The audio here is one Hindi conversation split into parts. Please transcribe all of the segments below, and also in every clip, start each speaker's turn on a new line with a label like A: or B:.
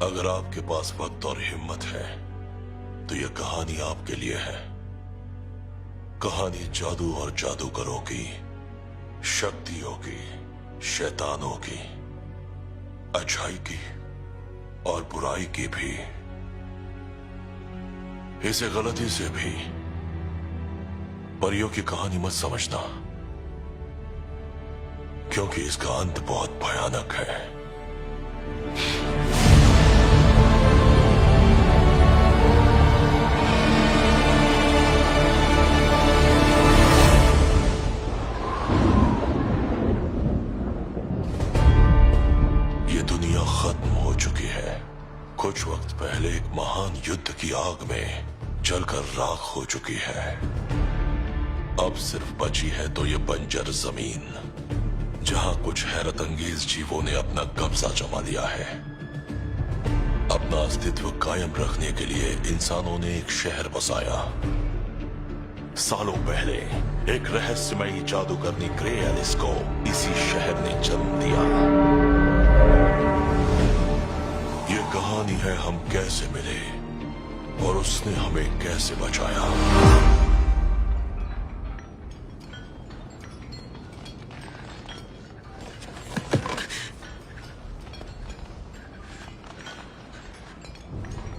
A: अगर आपके पास वक्त और हिम्मत है तो यह कहानी आपके लिए है। कहानी जादू और जादूगरों की, शक्तियों की, शैतानों की, अच्छाई की और बुराई की भी। इसे गलती से भी परियों की कहानी मत समझना, क्योंकि इसका अंत बहुत भयानक है। ये दुनिया खत्म हो चुकी है। कुछ वक्त पहले एक महान युद्ध की आग में जलकर राख हो चुकी है। अब सिर्फ बची है तो ये बंजर जमीन, जहां कुछ हैरत अंगेज जीवों ने अपना कब्जा जमा लिया है। अपना अस्तित्व कायम रखने के लिए इंसानों ने एक शहर बसाया। सालों पहले एक रहस्यमयी जादूगरनी ग्रे एलिस को इसी शहर ने जन्म दिया। ये कहानी है हम कैसे मिले और उसने हमें कैसे बचाया।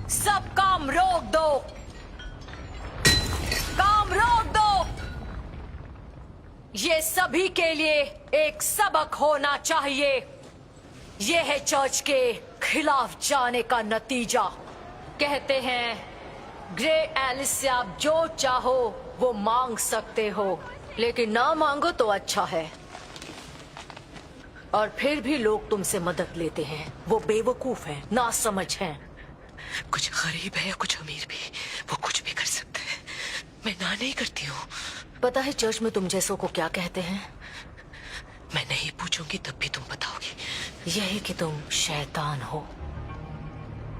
B: सब काम रोक दो, काम रोक दो। ये सभी के लिए एक सबक होना चाहिए। ये है चर्च के खिलाफ जाने का नतीजा। कहते हैं ग्रे एलिस से आप जो चाहो वो मांग सकते हो, लेकिन ना मांगो तो अच्छा है। और फिर भी लोग तुमसे मदद लेते हैं। वो बेवकूफ हैं, नासमझ हैं।
C: कुछ गरीब है या कुछ अमीर भी, वो कुछ भी कर सकता है। मैं ना नहीं करती हूँ।
B: पता है चर्च में तुम जैसों को क्या कहते हैं?
C: मैं नहीं पूछूंगी तब भी तुम बताओगी।
B: यही कि तुम शैतान हो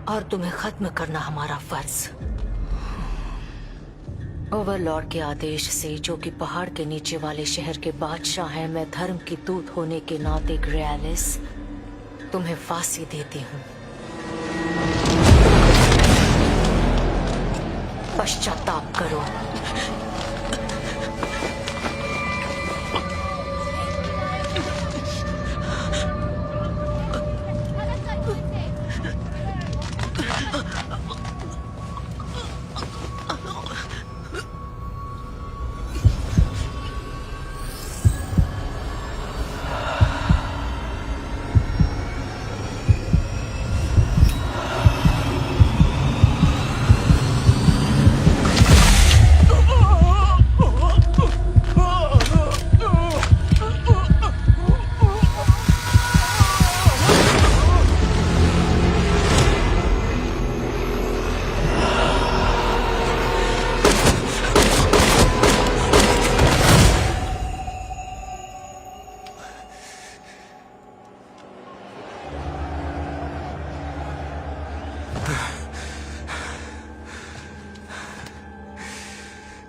B: और तुम्हें खत्म करना हमारा फर्ज। ओवरलॉर्ड के आदेश से, जो कि पहाड़ के नीचे वाले शहर के बादशाह हैं, मैं धर्म की दूत होने के नाते ग्रे एलिस तुम्हें फांसी देती हूँ। पश्चाताप करो।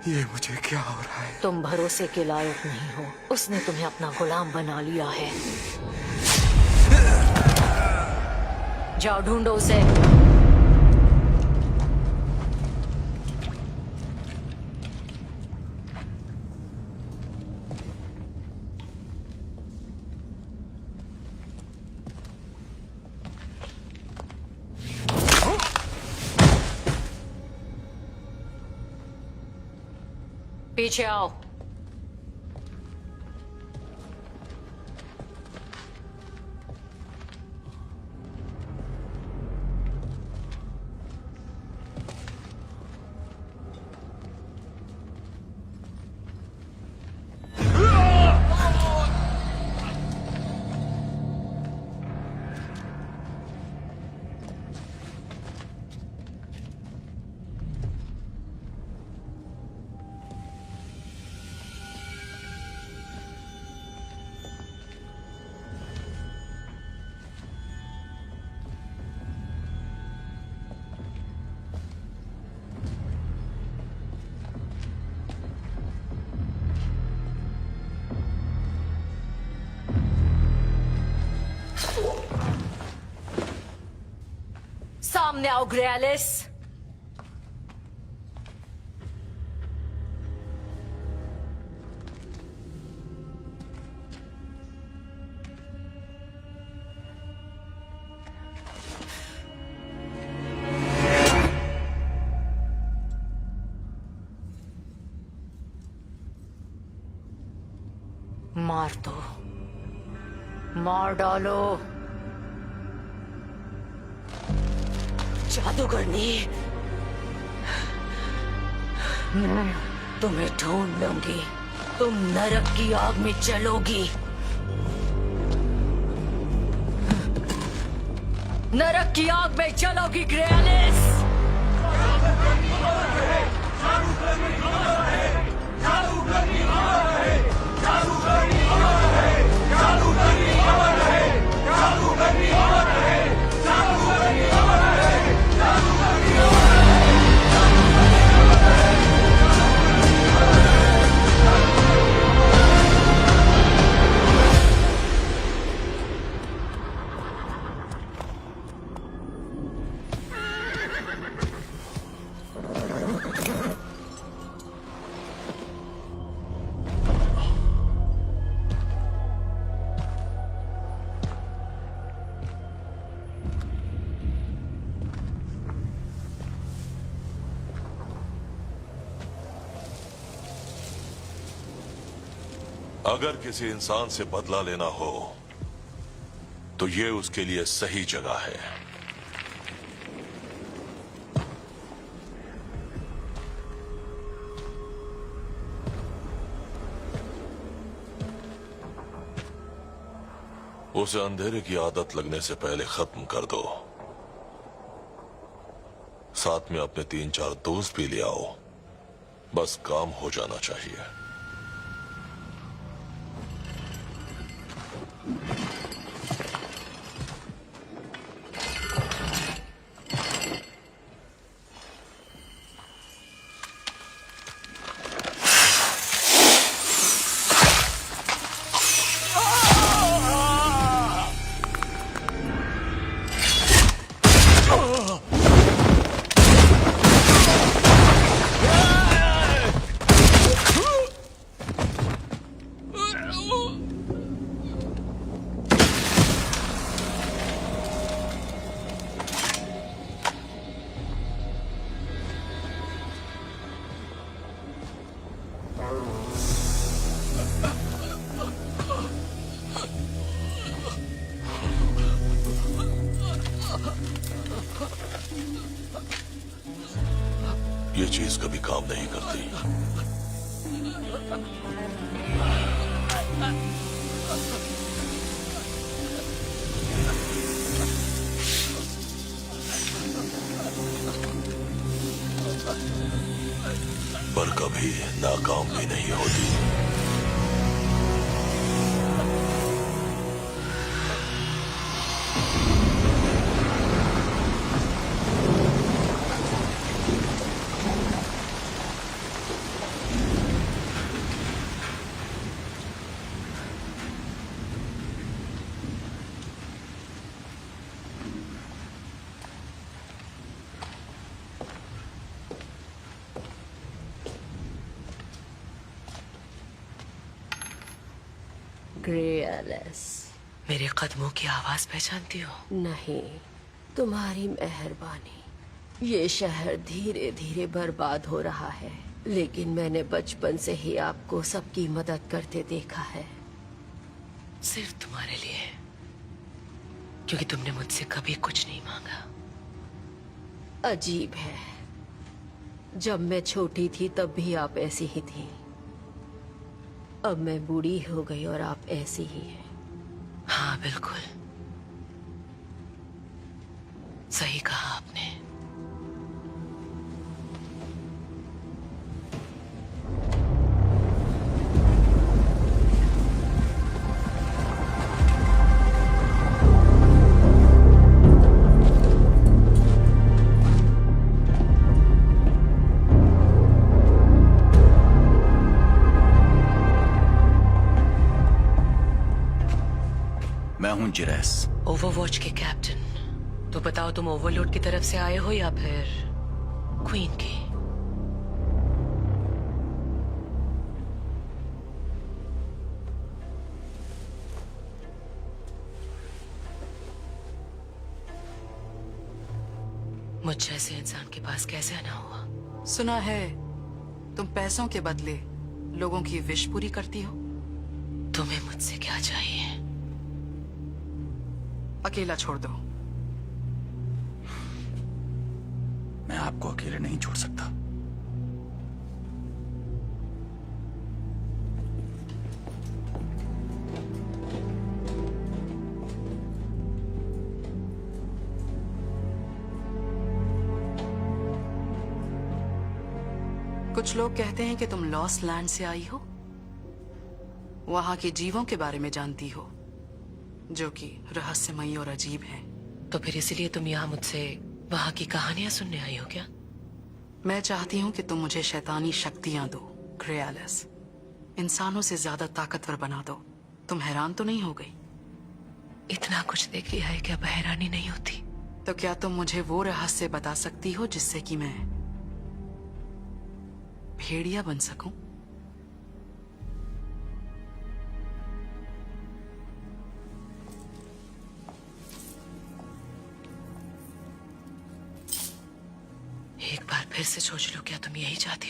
D: ये मुझे क्या हो रहा है?
B: तुम भरोसे के लायक नहीं हो। उसने तुम्हें अपना गुलाम बना लिया है। जाओ ढूंढो उसे। पीछे आओ। सामने आओ ग्रेलिस। मार दो, मार डालो। जादूगरनी, मैं तुम्हें ढूंढ लूंगी। तुम नरक की आग में जलोगी। नरक की आग में जलोगी ग्रेलिस।
A: अगर किसी इंसान से बदला लेना हो तो ये उसके लिए सही जगह है। उसे अंधेरे की आदत लगने से पहले खत्म कर दो। साथ में अपने 3-4 दोस्त भी ले आओ। बस काम हो जाना चाहिए। ये चीज कभी काम नहीं करती। पर कभी नाकाम भी नहीं होती।
B: ग्रेलिस,
C: मेरे कदमों की आवाज पहचानती हो?
B: नहीं, तुम्हारी मेहरबानी। ये शहर धीरे धीरे बर्बाद हो रहा है, लेकिन मैंने बचपन से ही आपको सबकी मदद करते देखा है।
C: सिर्फ तुम्हारे लिए, क्योंकि तुमने मुझसे कभी कुछ नहीं मांगा।
B: अजीब है, जब मैं छोटी थी तब भी आप ऐसी ही थी। अब मैं बूढ़ी हो गई और आप ऐसी ही हैं।
C: हाँ बिल्कुल, सही कहा आपने।
E: मैं हूं जिरेस।
C: ओवरवॉच के कैप्टन तो बताओ, तुम ओवरलोड की तरफ से आए हो या फिर क्वीन की? मुझ जैसे इंसान के पास कैसे आना हुआ?
E: सुना है तुम पैसों के बदले लोगों की विश पूरी करती हो।
C: तुम्हें मुझसे क्या चाहिए?
E: अकेला छोड़ दो।
D: मैं आपको अकेले नहीं छोड़ सकता।
E: कुछ लोग कहते हैं कि तुम लॉस्ट लैंड से आई हो, वहां के जीवों के बारे में जानती हो जो कि रहस्यमयी और अजीब हैं।
C: तो फिर इसलिए तुम यहाँ मुझसे वहां की कहानियां सुनने आई हो क्या?
E: मैं चाहती हूँ कि तुम मुझे शैतानी शक्तियां दो, ग्रे एलिस। इंसानों से ज्यादा ताकतवर बना दो। तुम हैरान तो नहीं हो गई?
C: इतना कुछ देख लिया है, क्या हैरानी नहीं होती?
E: तो क्या तुम मुझे वो रहस्य बता सकती हो जिससे कि मैं भेड़िया बन सकूं?
C: एक बार फिर से सोच लो, क्या तुम यही चाहती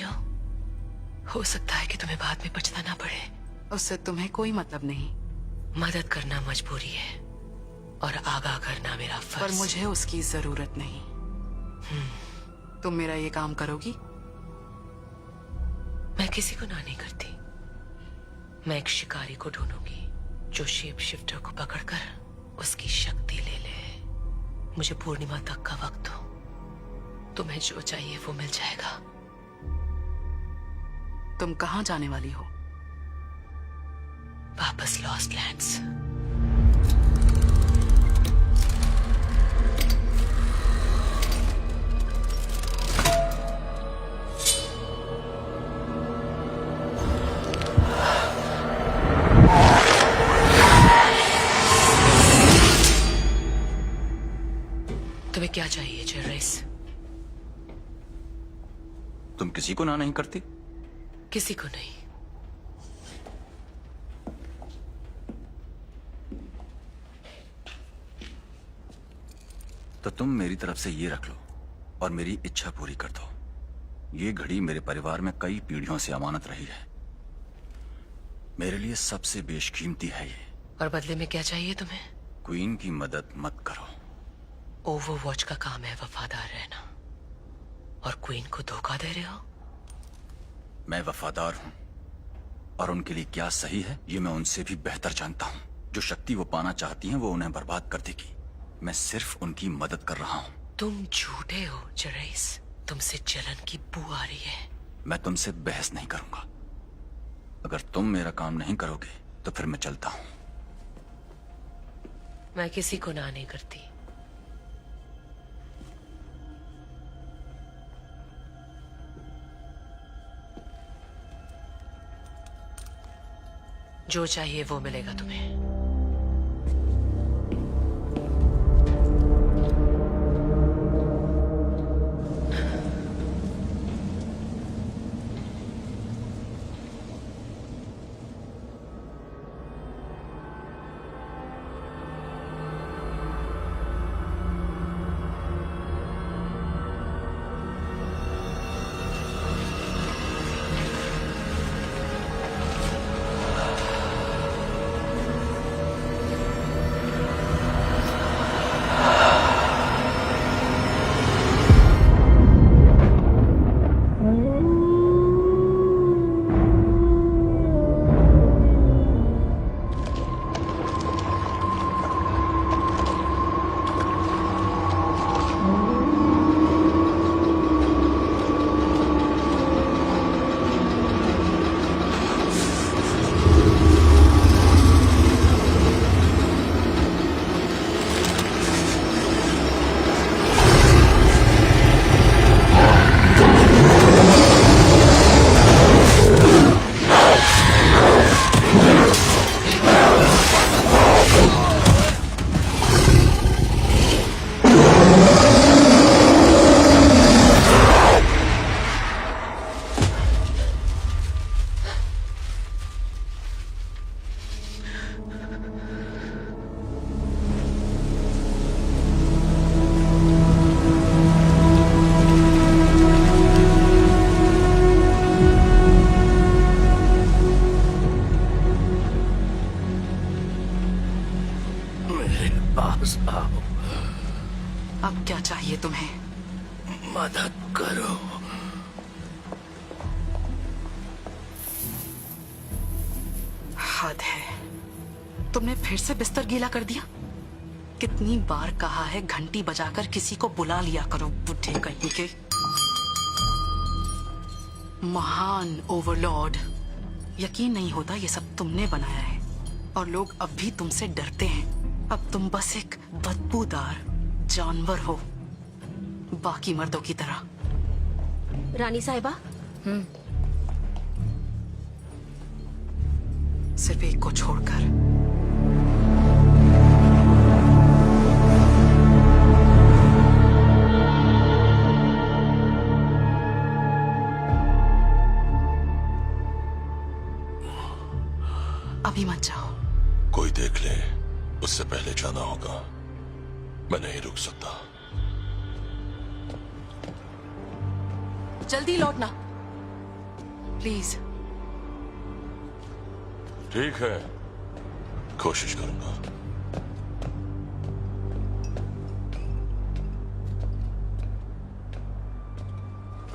C: हो सकता है कि तुम्हें बाद में पछताना पड़े।
E: उससे तुम्हें कोई मतलब नहीं।
C: मदद करना मजबूरी है और आगाह करना मेरा फर्ज।
E: पर मुझे उसकी जरूरत नहीं। तुम मेरा ये काम करोगी?
C: मैं किसी को ना नहीं करती। मैं एक शिकारी को ढूंढूंगी जो शेप शिफ्टर को पकड़कर उसकी शक्ति ले ले। मुझे पूर्णिमा तक का वक्त दो, तुम्हें जो चाहिए वो मिल जाएगा।
E: तुम कहां जाने वाली हो?
C: वापस लॉस्ट लैंड्स। तुम्हें क्या चाहिए जेरेस?
D: तुम किसी को ना नहीं करती?
C: किसी को नहीं।
D: तो तुम मेरी तरफ से ये रख लो और मेरी इच्छा पूरी कर दो। ये घड़ी मेरे परिवार में कई पीढ़ियों से अमानत रही है। मेरे लिए सबसे बेशकीमती है ये।
C: और बदले में क्या चाहिए तुम्हें?
D: क्वीन की मदद मत करो।
C: ओवरवॉच का काम है वफादार रहना, और क्वीन को धोखा दे रहे हो।
D: मैं वफादार हूं और उनके लिए क्या सही है ये मैं उनसे भी बेहतर जानता हूं। जो शक्ति वो पाना चाहती हैं वो उन्हें बर्बाद कर देगी। मैं सिर्फ उनकी मदद कर रहा हूं।
C: तुम झूठे हो जेरेस। तुमसे जलन की बू आ रही है।
D: मैं तुमसे बहस नहीं करूंगा। अगर तुम मेरा काम नहीं करोगे तो फिर मैं चलता हूं।
C: मैं किसी को ना नहीं करती। जो चाहिए वो मिलेगा तुम्हें।
F: पास आओ,
E: अब क्या चाहिए तुम्हें?
F: मदद करो।
E: हद है, तुमने फिर से बिस्तर गीला कर दिया। कितनी बार कहा है घंटी बजाकर किसी को बुला लिया करो, बुढ़े कहीं के। महान ओवरलॉर्ड, यकीन नहीं होता ये सब तुमने बनाया है और लोग अब भी तुमसे डरते हैं। अब तुम बस एक बदबूदार जानवर हो, बाकी मर्दों की तरह।
G: रानी साहिबा,
E: सिर्फ एक को छोड़कर। अभी मत जाओ।
A: कोई देख ले उससे पहले जाना होगा। मैं नहीं रुक सकता।
E: जल्दी लौटना प्लीज।
A: ठीक है, कोशिश करूंगा।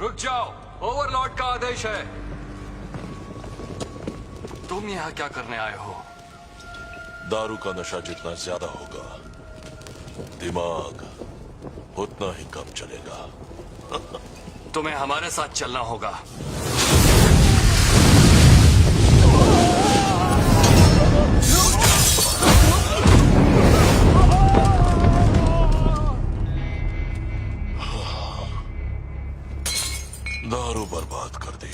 H: रुक जाओ, ओवरलॉर्ड का आदेश है। तुम यहाँ क्या करने आए हो?
A: दारू का नशा जितना ज्यादा होगा, दिमाग उतना ही कम चलेगा।
H: तुम्हें हमारे साथ चलना होगा।
A: दारू बर्बाद कर दी।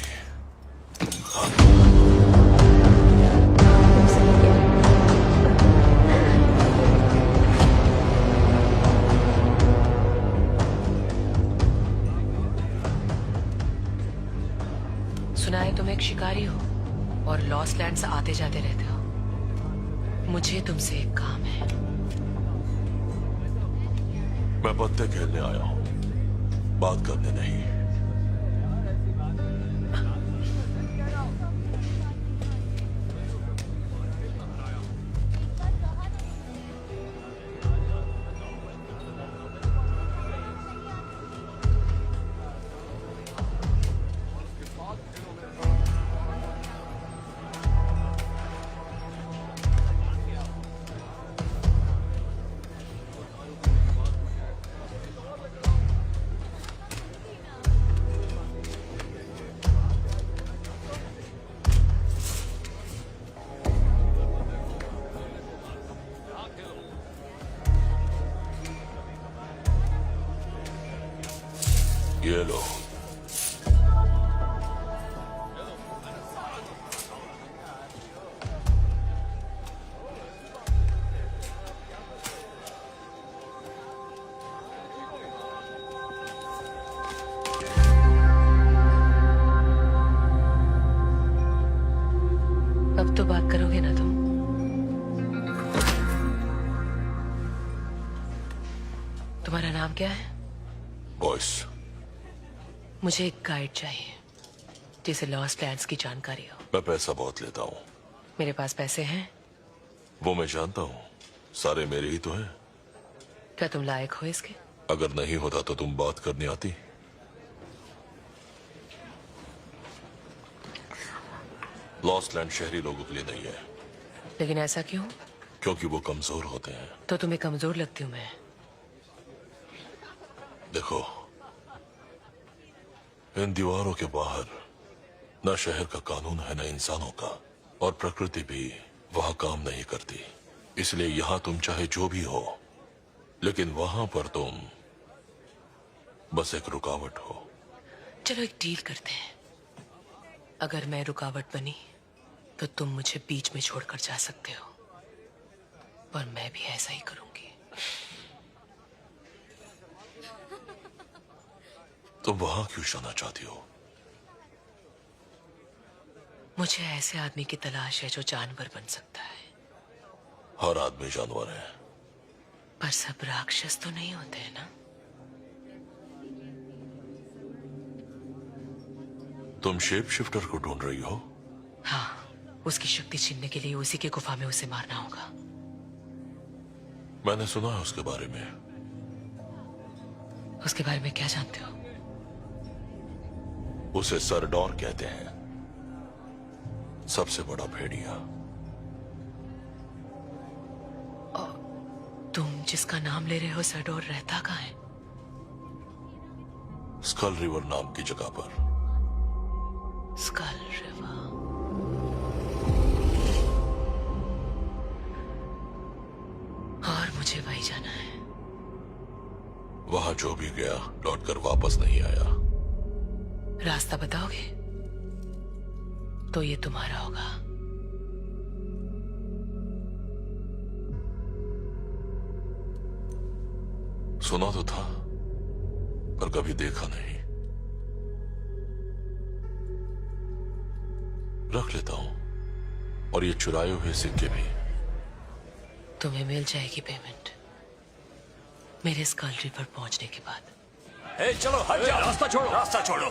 C: सुना है तुम एक शिकारी हो और लॉस्ट लैंड से आते जाते रहते हो। मुझे तुमसे एक काम है।
A: मैं पत्ते खेलने आया हूं, बात करने नहीं। ये लो।
C: अब तो बात करोगे ना तुम? तुम्हारा नाम क्या है?
A: बॉयस।
C: मुझे एक गाइड चाहिए जिसे लॉस्ट लैंड्स की जानकारी हो।
A: मैं पैसा बहुत लेता हूँ।
C: मेरे पास पैसे हैं।
A: वो मैं जानता हूँ, सारे मेरे ही तो हैं।
C: क्या तुम लायक हो इसके?
A: अगर नहीं होता तो तुम बात करनी आती। लॉस्ट लैंड शहरी लोगों के लिए नहीं है।
C: लेकिन ऐसा क्यों?
A: क्योंकि वो कमजोर होते हैं।
C: तो तुम्हें कमजोर लगती हूँ मैं?
A: देखो, इन दीवारों के बाहर न शहर का कानून है न इंसानों का, और प्रकृति भी वहां काम नहीं करती। इसलिए यहां तुम चाहे जो भी हो, लेकिन वहां पर तुम बस एक रुकावट हो।
C: चलो एक डील करते हैं। अगर मैं रुकावट बनी तो तुम मुझे बीच में छोड़कर जा सकते हो, पर मैं भी ऐसा ही करूंगी।
A: तुम वहां क्यों जाना चाहती हो?
C: मुझे ऐसे आदमी की तलाश है जो जानवर बन सकता है।
A: हर आदमी जानवर है।
C: पर सब राक्षस तो नहीं होते हैं ना?
A: तुम शेप शिफ्टर को ढूंढ रही हो?
C: हाँ, उसकी शक्ति छीनने के लिए उसी के गुफा में उसे मारना होगा।
A: मैंने सुना है उसके बारे में।
C: उसके बारे में क्या जानते हो?
A: उसे सरडॉर कहते हैं, सबसे बड़ा भेड़िया।
C: तुम जिसका नाम ले रहे हो सरडोर रहता कहाँ है?
A: स्कल रिवर नाम की जगह पर।
C: Skull river. और मुझे वही जाना है।
A: वहां जो भी गया लौटकर वापस नहीं आया।
C: रास्ता बताओगे तो ये तुम्हारा होगा।
A: सुना तो था पर कभी देखा नहीं। रख लेता हूं, और ये चुराए हुए सिक्के भी।
C: तुम्हें मिल जाएगी पेमेंट मेरे स्कल रिवर पहुंचने के बाद।
D: ए, चलो हट जाओ, रास्ता छोड़ो, रास्ता छोड़ो।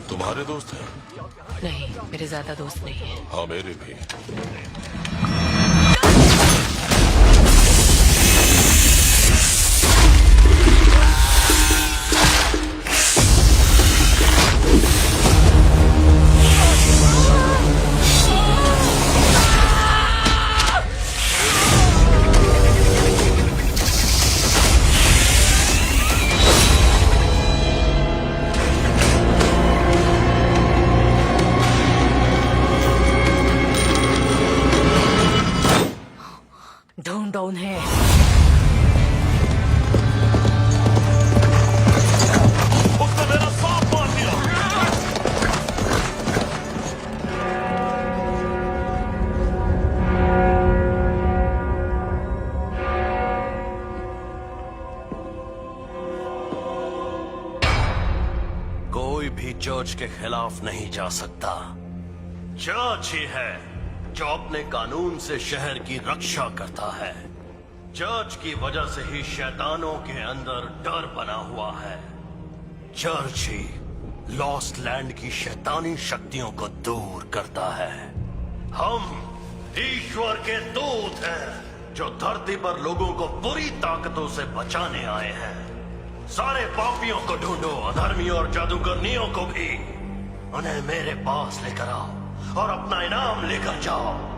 A: तुम्हारे दोस्त हैं?
C: नहीं, मेरे ज्यादा दोस्त नहीं है।
A: हाँ, मेरे भी।
B: ढूंढो उन्हें।
A: उसने मेरा सांप मार दिया।
F: कोई भी चर्च के खिलाफ नहीं जा सकता। चर्च ही है जो अपने कानून से शहर की रक्षा करता है। चर्च की वजह से ही शैतानों के अंदर डर बना हुआ है। चर्च ही लॉस्ट लैंड की शैतानी शक्तियों को दूर करता है। हम ईश्वर के दूत हैं जो धरती पर लोगों को बुरी ताकतों से बचाने आए हैं। सारे पापियों को ढूंढो, अधर्मियों और जादूगरनियों को भी। उन्हें मेरे पास लेकर आओ और अपना इनाम लेकर जाओ।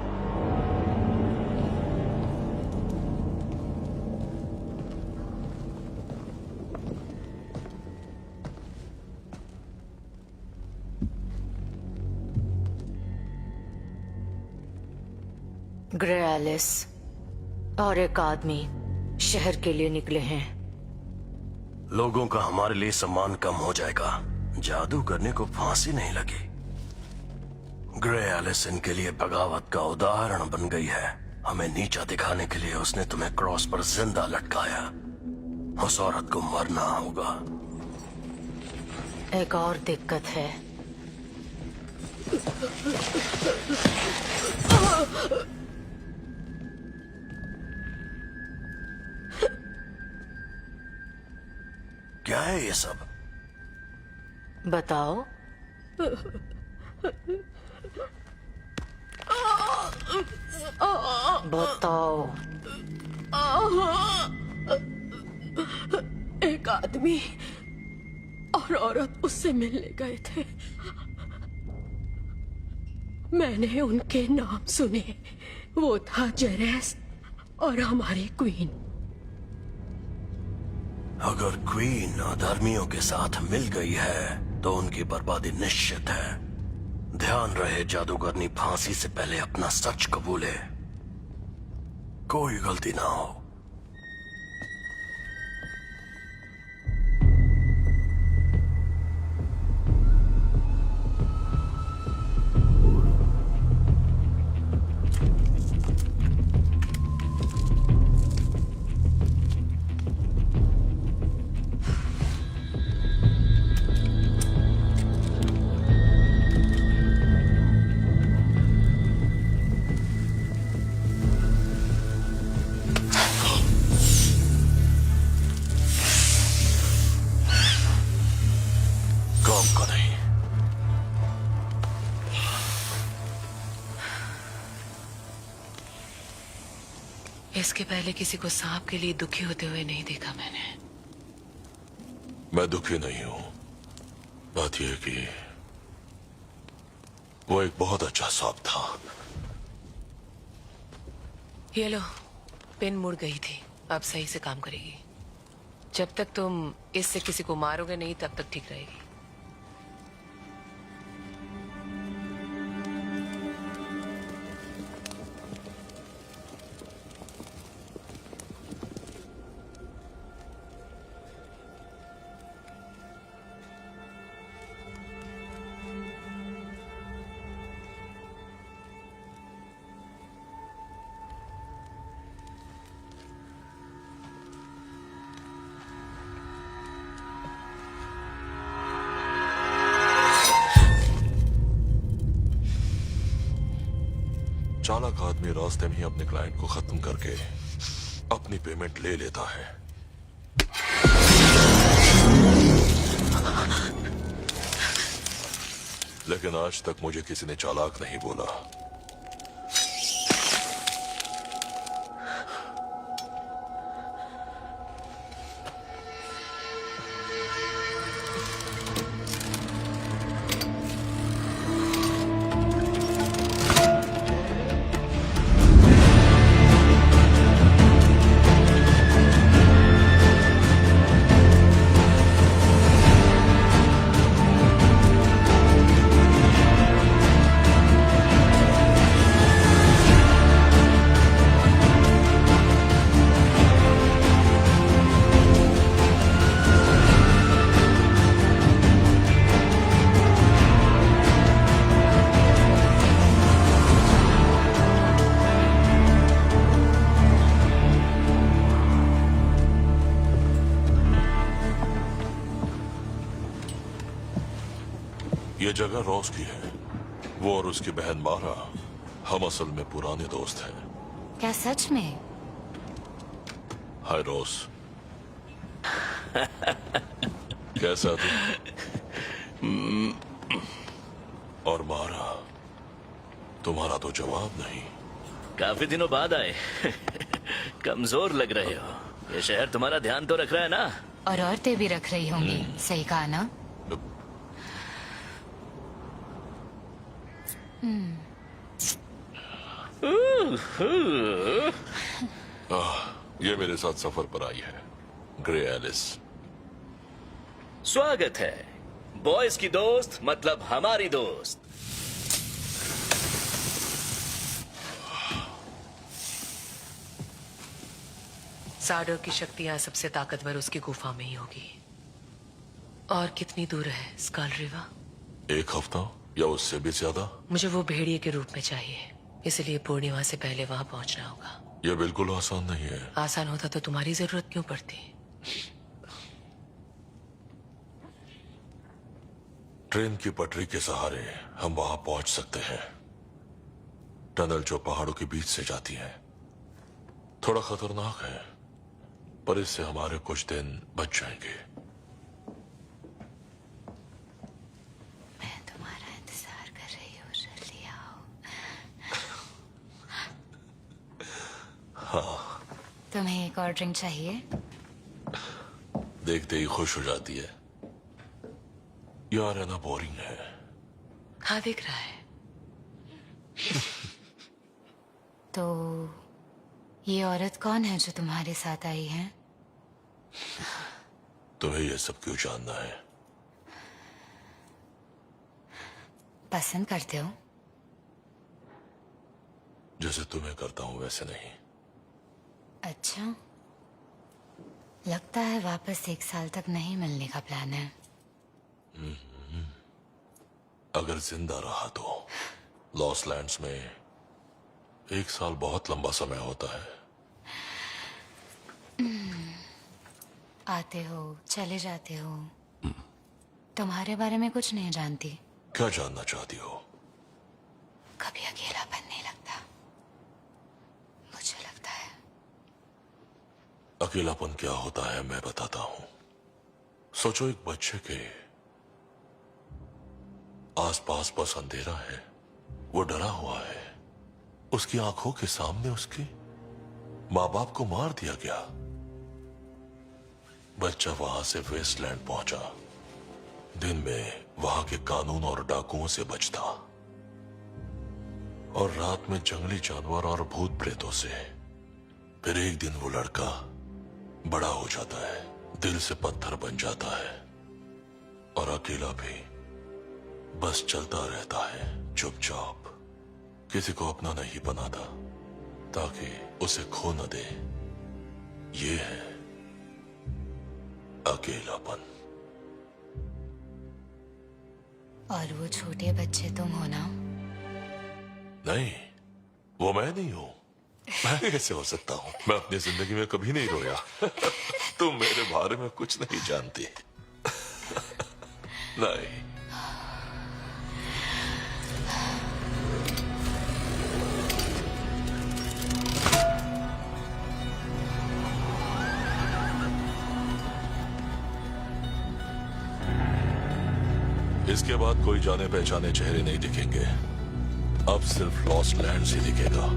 B: ग्रे एलिस और एक आदमी शहर के लिए निकले हैं।
F: लोगों का हमारे लिए सम्मान कम हो जाएगा। जादू करने को फांसी नहीं लगी। ग्रे एलिस इनके लिए बगावत का उदाहरण बन गई है। हमें नीचा दिखाने के लिए उसने तुम्हें क्रॉस पर जिंदा लटकाया। उस औरत को मरना होगा।
B: एक और दिक्कत है।
F: क्या है ये सब?
B: बताओ। बताओ।
E: एक आदमी और औरत उससे मिलने गए थे। मैंने उनके नाम सुने। वो था जेरेस और हमारी क्वीन।
F: अगर क्वीन अधर्मियों के साथ मिल गई है तो उनकी बर्बादी निश्चित है। ध्यान रहे जादूगरनी फांसी से पहले अपना सच कबूले। कोई गलती ना हो।
C: इसके पहले किसी को सांप के लिए दुखी होते हुए नहीं देखा मैंने।
A: मैं दुखी नहीं हूं। बात यह है कि वो एक बहुत अच्छा सांप था।
C: ये लो, पिन मुड़ गई थी, अब सही से काम करेगी। जब तक तुम इससे किसी को मारोगे नहीं तब तक ठीक रहेगी।
A: चालाक आदमी रास्ते में ही अपने क्लाइंट को खत्म करके अपनी पेमेंट ले लेता है। लेकिन आज तक मुझे किसी ने चालाक नहीं बोला। ये जगह रोज की है। वो और उसकी बहन मारा हम असल में पुराने दोस्त हैं।
B: क्या सच में?
A: हाय रोज। कैसा तू? और मारा, तुम्हारा तो जवाब नहीं।
I: काफी दिनों बाद आए। कमजोर लग रहे हो। ये शहर तुम्हारा ध्यान तो रख रहा है ना?
B: और औरतें भी रख रही होंगी, सही कहा ना?
A: ये मेरे साथ सफर पर आई है, ग्रे एलिस।
I: स्वागत है। बॉयज की दोस्त मतलब हमारी दोस्त।
C: साडो की शक्तियां सबसे ताकतवर उसकी गुफा में ही होगी। और कितनी दूर है स्कल रिवर?
A: एक हफ्ता या उससे भी ज्यादा।
C: मुझे वो भेड़िए के रूप में चाहिए, इसलिए पूर्णिमा से पहले वहां पहुंचना होगा।
A: ये बिल्कुल आसान नहीं है।
C: आसान होता तो तुम्हारी जरूरत क्यों पड़ती?
A: ट्रेन की पटरी के सहारे हम वहां पहुंच सकते हैं। टनल जो पहाड़ों के बीच से जाती है थोड़ा खतरनाक है, पर इससे हमारे कुछ दिन बच जाएंगे।
B: मैं तुम्हारा इंतजार कर रही हूँ, जल्दी आओ।
A: हाँ।
B: तुम्हें एक और ड्रिंक चाहिए?
A: देखते ही खुश हो जाती है। यार है ना, बोरिंग है।
C: हाँ दिख रहा है।
B: तो ये औरत कौन है जो तुम्हारे साथ आई है?
A: तुम्हें ये सब क्यों जानना है?
B: पसंद करते हो?
A: जैसे तुम्हें करता हूं वैसे नहीं।
B: अच्छा, लगता है वापस 1 साल तक नहीं मिलने का प्लान है।
A: अगर जिंदा रहा तो। लॉस लैंड्स में 1 साल बहुत लंबा समय होता है।
B: आते हो, चले जाते हो। तुम्हारे बारे में कुछ नहीं जानती।
A: क्या जानना चाहती हो?
B: कभी अकेलापन नहीं लगता? मुझे लगता है।
A: अकेलापन क्या होता है मैं बताता हूं। सोचो, एक बच्चे के आसपास बस अंधेरा है, वो डरा हुआ है। उसकी आंखों के सामने उसकी माँ बाप को मार दिया गया। बच्चा वहां से वेस्टलैंड पहुंचा। दिन में वहां के कानून और डाकुओं से बचता और रात में जंगली जानवर और भूत प्रेतों से। फिर एक दिन वो लड़का बड़ा हो जाता है, दिल से पत्थर बन जाता है और अकेला भी बस चलता रहता है चुपचाप। किसी को अपना नहीं बनाता ताकि उसे खो न दे। ये है अकेलापन।
J: और वो छोटे बच्चे तुम हो ना?
A: नहीं, वो मैं नहीं हूं। मैं कैसे हो सकता हूं? मैं अपनी जिंदगी में कभी नहीं रोया। तुम मेरे बारे में कुछ नहीं जानती। नहीं। इसके बाद कोई जाने पहचाने चेहरे नहीं दिखेंगे। अब सिर्फ लॉस्ट लैंड ही दिखेगा।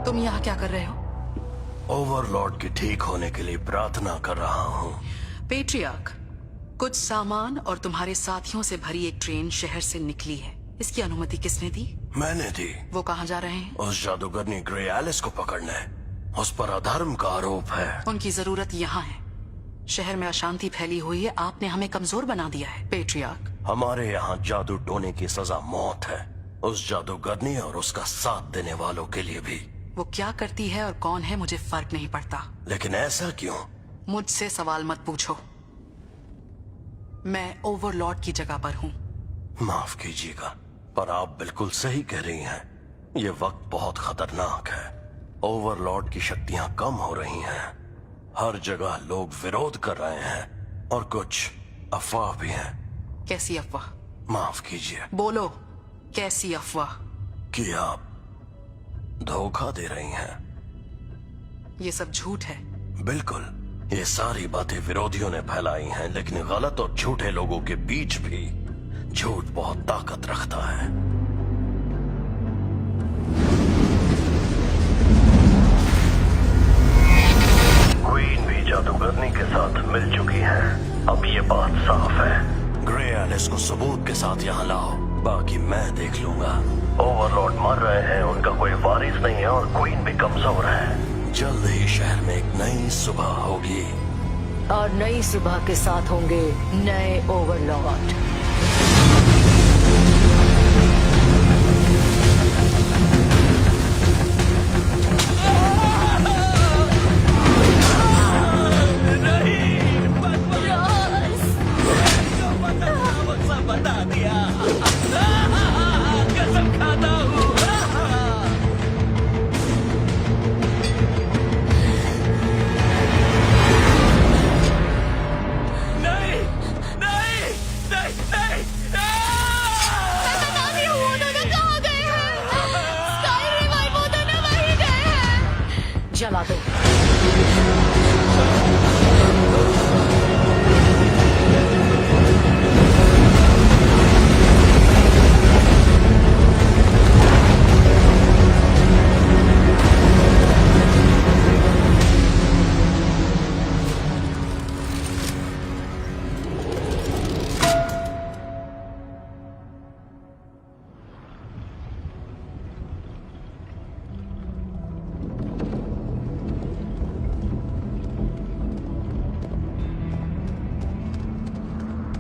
E: तुम यहाँ क्या कर रहे हो?
F: ओवरलॉर्ड के ठीक होने के लिए प्रार्थना कर रहा हूँ।
E: पेट्रियार्क, कुछ सामान और तुम्हारे साथियों से भरी एक ट्रेन शहर से निकली है। इसकी अनुमति किसने दी?
F: मैंने दी।
E: वो कहाँ जा रहे हैं?
F: उस जादूगरनी ग्रे एलिस को पकड़ने। उस पर अधर्म का आरोप है।
E: उनकी जरूरत यहाँ है। शहर में अशांति फैली हुई है। आपने हमें कमजोर बना दिया है पेट्रियार्क।
F: हमारे यहाँ जादू टोने की सजा मौत है, उस जादूगरनी और उसका साथ देने वालों के लिए भी।
E: वो क्या करती है और कौन है मुझे फर्क नहीं पड़ता।
F: लेकिन ऐसा क्यों?
E: मुझसे सवाल मत पूछो। मैं ओवरलॉर्ड की जगह पर हूँ।
F: माफ कीजिएगा, पर आप बिल्कुल सही कह रही हैं। ये वक्त बहुत खतरनाक है। ओवरलॉर्ड की शक्तियां कम हो रही हैं। हर जगह लोग विरोध कर रहे हैं और कुछ अफवाह भी हैं।
E: कैसी अफवाह?
F: माफ कीजिए।
E: बोलो, कैसी अफवाह?
F: कि आप धोखा दे रही हैं।
E: ये सब झूठ है।
F: बिल्कुल, ये सारी बातें विरोधियों ने फैलाई हैं, लेकिन गलत और झूठे लोगों के बीच भी झूठ बहुत ताकत रखता है। क्वीन भी जादूगरनी के साथ मिल चुकी है। अब ये बात साफ है। ग्रे एलिस को सबूत के साथ यहाँ लाओ, बाकी मैं देख लूंगा। ओवरलॉर्ड मर रहे हैं, उनका कोई वारिस नहीं है और क्वीन भी कमजोर है। जल्द ही शहर में एक नई सुबह होगी
B: और नई सुबह के साथ होंगे नए ओवरलॉर्ड। जला दो।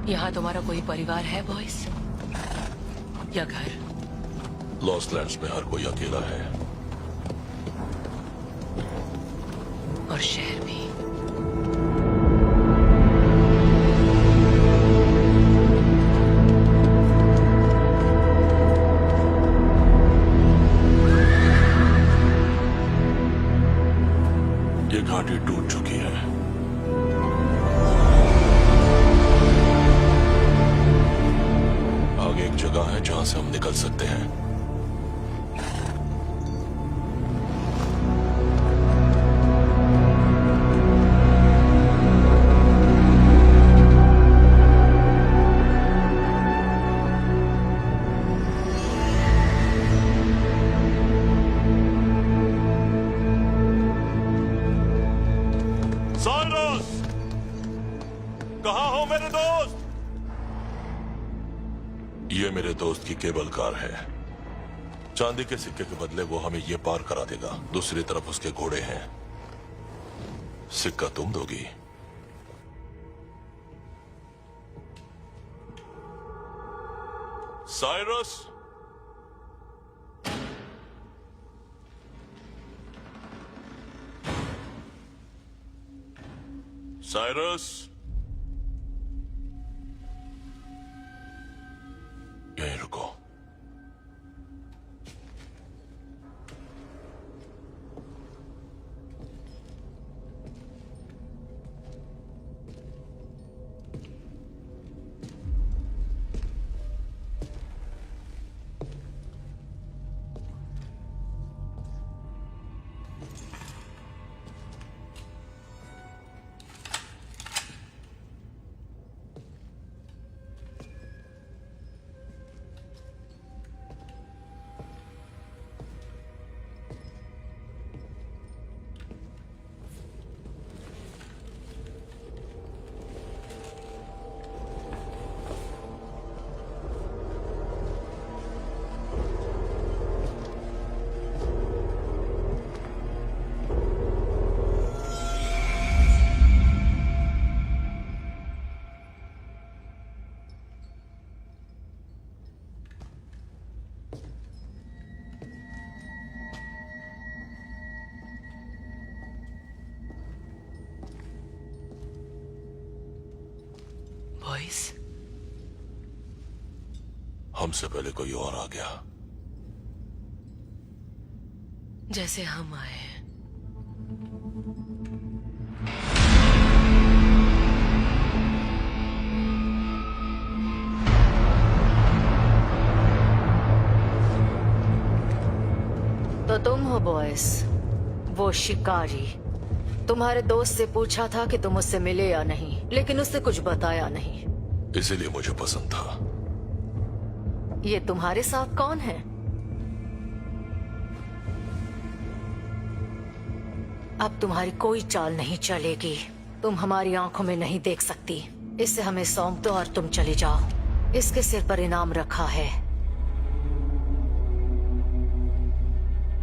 C: यहाँ तुम्हारा कोई परिवार है बॉयज, या घर?
A: लॉस्ट लैंड्स में हर कोई अकेला है।
C: और शहर भी।
A: घाटी टूट चुकी है। आगे एक जगह है जहां से हम निकल सकते हैं। साइरस, कहां हो मेरे दोस्त? ये मेरे दोस्त की केबल कार है। चांदी के सिक्के के बदले वो हमें ये पार करा देगा। दूसरी तरफ उसके घोड़े हैं। सिक्का तुम दोगी। साइरस, साइरस, यहीं रुको।
C: बॉयज,
A: हमसे पहले कोई और आ गया।
C: जैसे हम आए हैं।
B: तो तुम हो बॉयस, वो शिकारी। तुम्हारे दोस्त से पूछा था कि तुम उससे मिले या नहीं, लेकिन उसने कुछ बताया नहीं।
A: इसीलिए मुझे पसंद था।
B: ये तुम्हारे साथ कौन है? अब तुम्हारी कोई चाल नहीं चलेगी। तुम हमारी आंखों में नहीं देख सकती। इससे हमें सौंप दो और तुम चले जाओ। इसके सिर पर इनाम रखा है।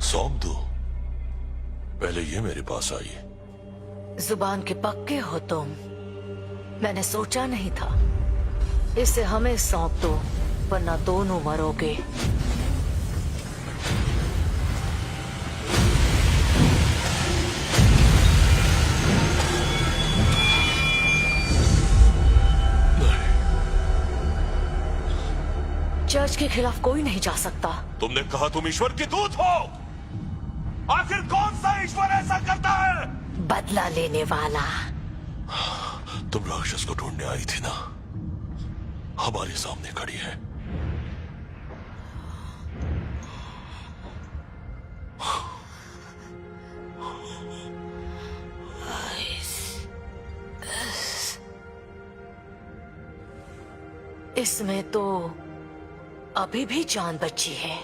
A: सौंप दो? पहले ये मेरे पास आई।
B: जुबान के पक्के हो तुम। मैंने सोचा नहीं था। इसे हमें सौंप दो, वरना दोनों मरोगे। चर्च के खिलाफ कोई नहीं जा सकता।
A: तुमने कहा तुम ईश्वर के दूत हो। आखिर कौन सा ईश्वर ऐसा करता है?
B: बदला लेने वाला।
A: तुम राक्षस को ढूंढने आई थी ना? हमारे सामने खड़ी है।
B: इसमें तो अभी भी जान बची है।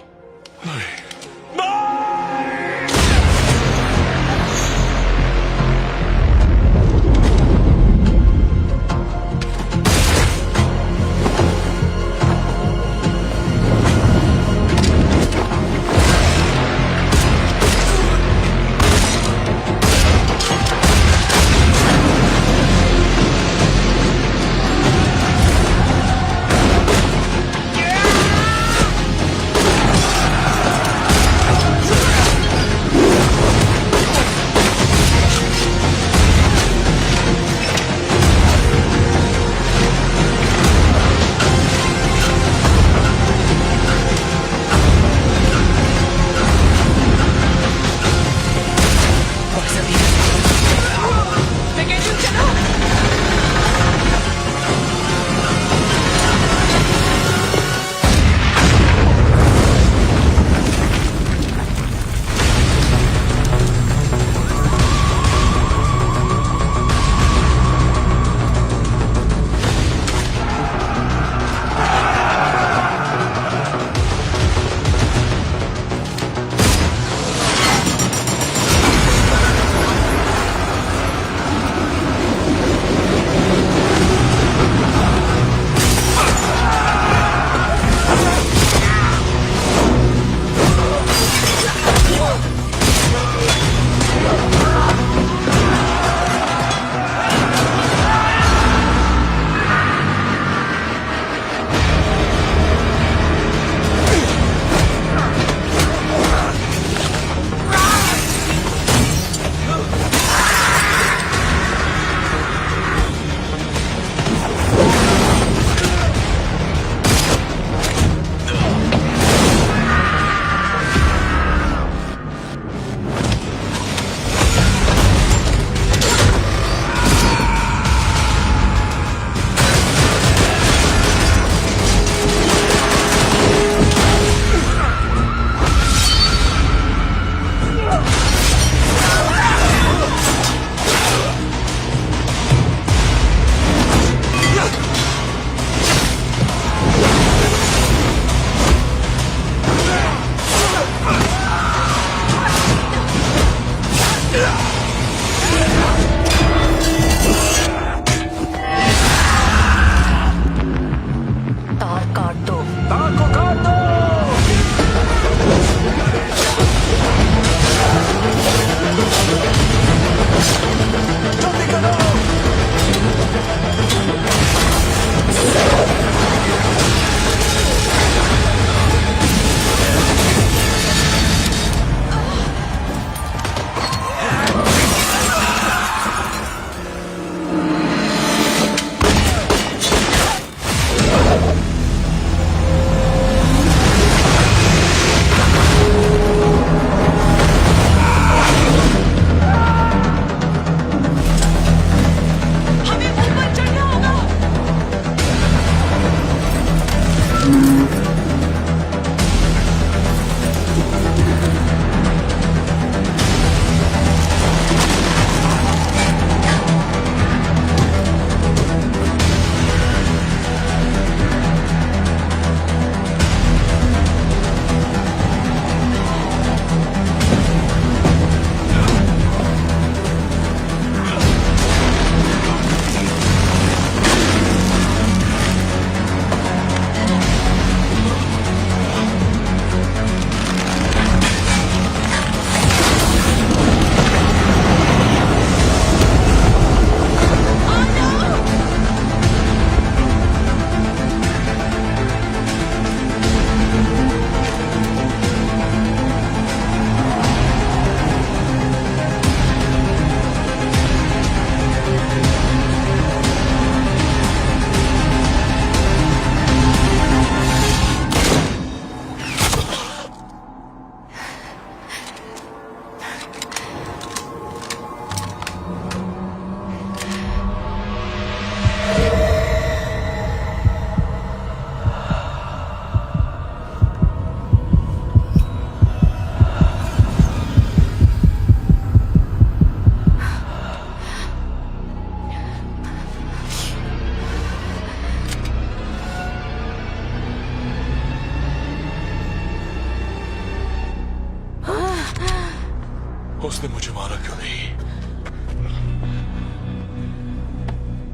A: उसने मुझे मारा क्यों नहीं?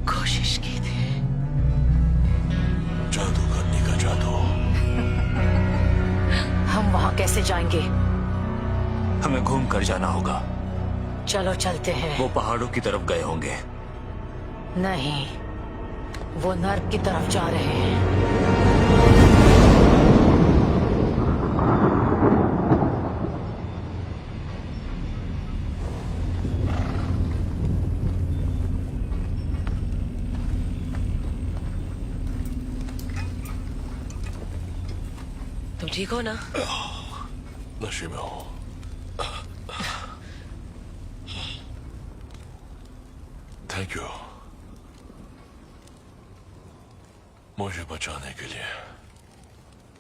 C: कोशिश की थी।
A: जादू करने का जादू।
B: हम वहां कैसे जाएंगे?
K: हमें घूम कर जाना होगा।
B: चलो चलते हैं।
K: वो पहाड़ों की तरफ गए होंगे।
B: नहीं, वो नर्क की तरफ जा रहे हैं।
C: तुम ठीक हो ना?
A: नशे में हूं। थैंक यू मुझे बचाने के लिए।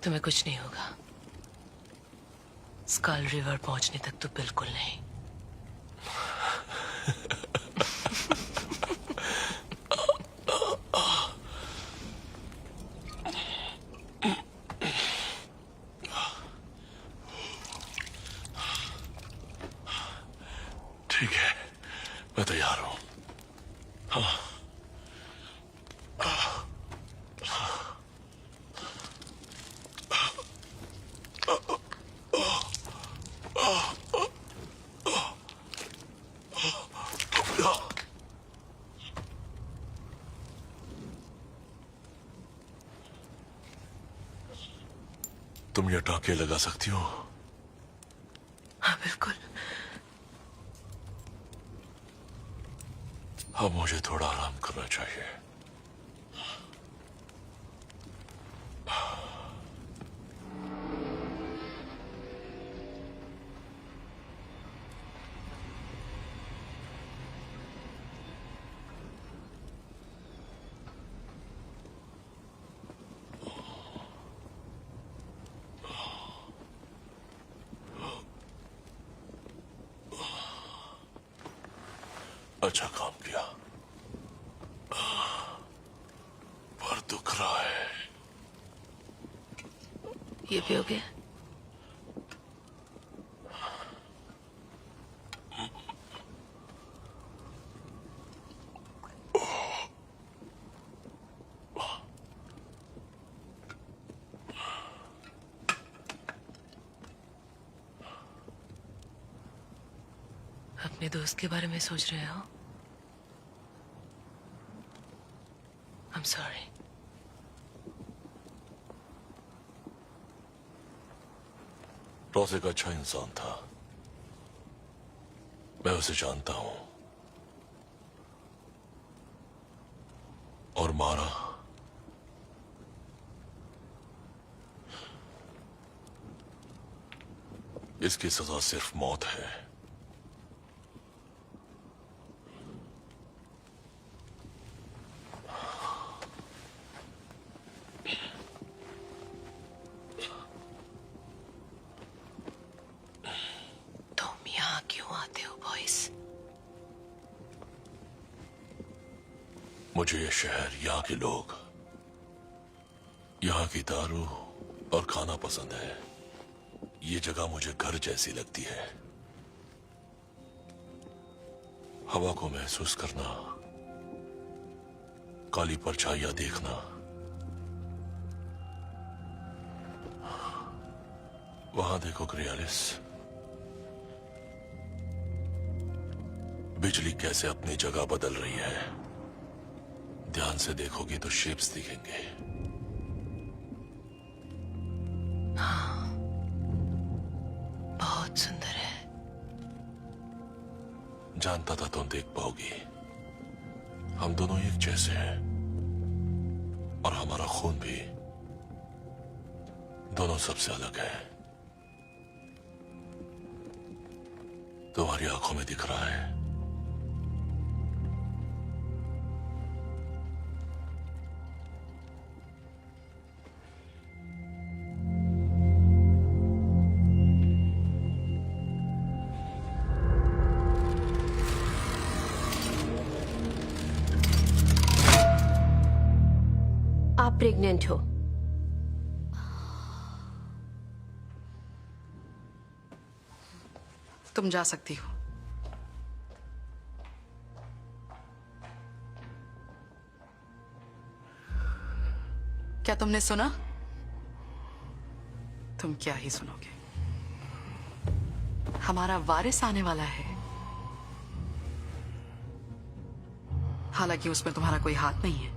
C: तुम्हें कुछ नहीं होगा। स्कल रिवर पहुंचने तक तो बिल्कुल नहीं।
A: ठीक है, मैं तैयार हूं। हाँ। तुम ये टाके लगा सकती हो?
C: हाँ बिल्कुल।
A: अब मुझे थोड़ा आराम करना चाहिए। अच्छा काम किया। पर दुख रहा है।
C: ये पियोगे? अपने दोस्त के बारे में सोच रहे हो? I'm sorry.
A: रोज एक अच्छा इंसान था। मैं उसे जानता हूं। और मारा। इसकी सजा सिर्फ मौत है।
C: तुम यहाँ क्यों आते हो बॉयज?
A: मुझे ये शहर, यहाँ के लोग, यहाँ की दारू और खाना पसंद है। ये जगह मुझे घर जैसी लगती है। हवा को महसूस करना, काली परछाइयां देखना, वहां देखो ग्रेलिस, बिजली कैसे अपनी जगह बदल रही है। ध्यान से देखोगी तो शेप्स दिखेंगे।
C: बहुत सुंदर है।
A: जानता था तुम देख पाओगी। हम दोनों एक जैसे हैं और हमारा खून भी दोनों सबसे अलग है। तुम्हारी आंखों में दिख रहा है।
G: आप प्रेग्नेंट हो।
E: तुम जा सकती हो। तुमने सुना? तुम क्या ही सुनोगे? हमारा वारिस आने वाला है। हालांकि उसमें तुम्हारा कोई हाथ नहीं है।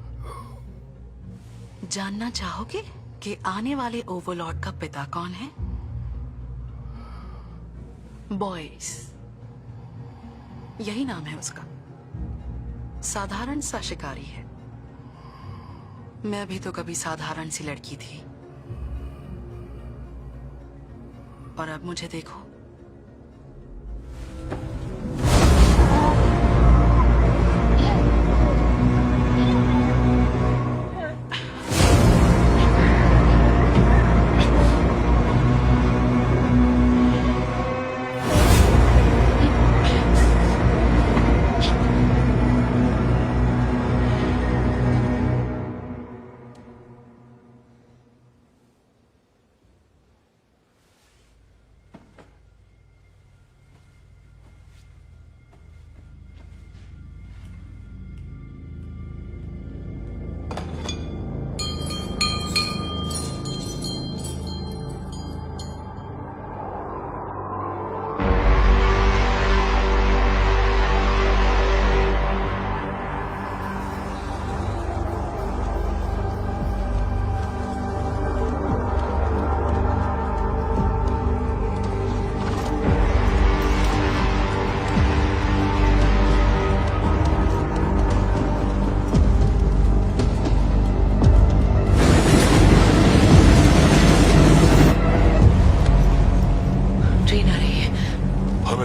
E: जानना चाहोगे कि आने वाले ओवरलॉर्ड का पिता कौन है? बॉयस, यही नाम है उसका। साधारण सा शिकारी है। मैं भी तो कभी साधारण सी लड़की थी, और अब मुझे देखो।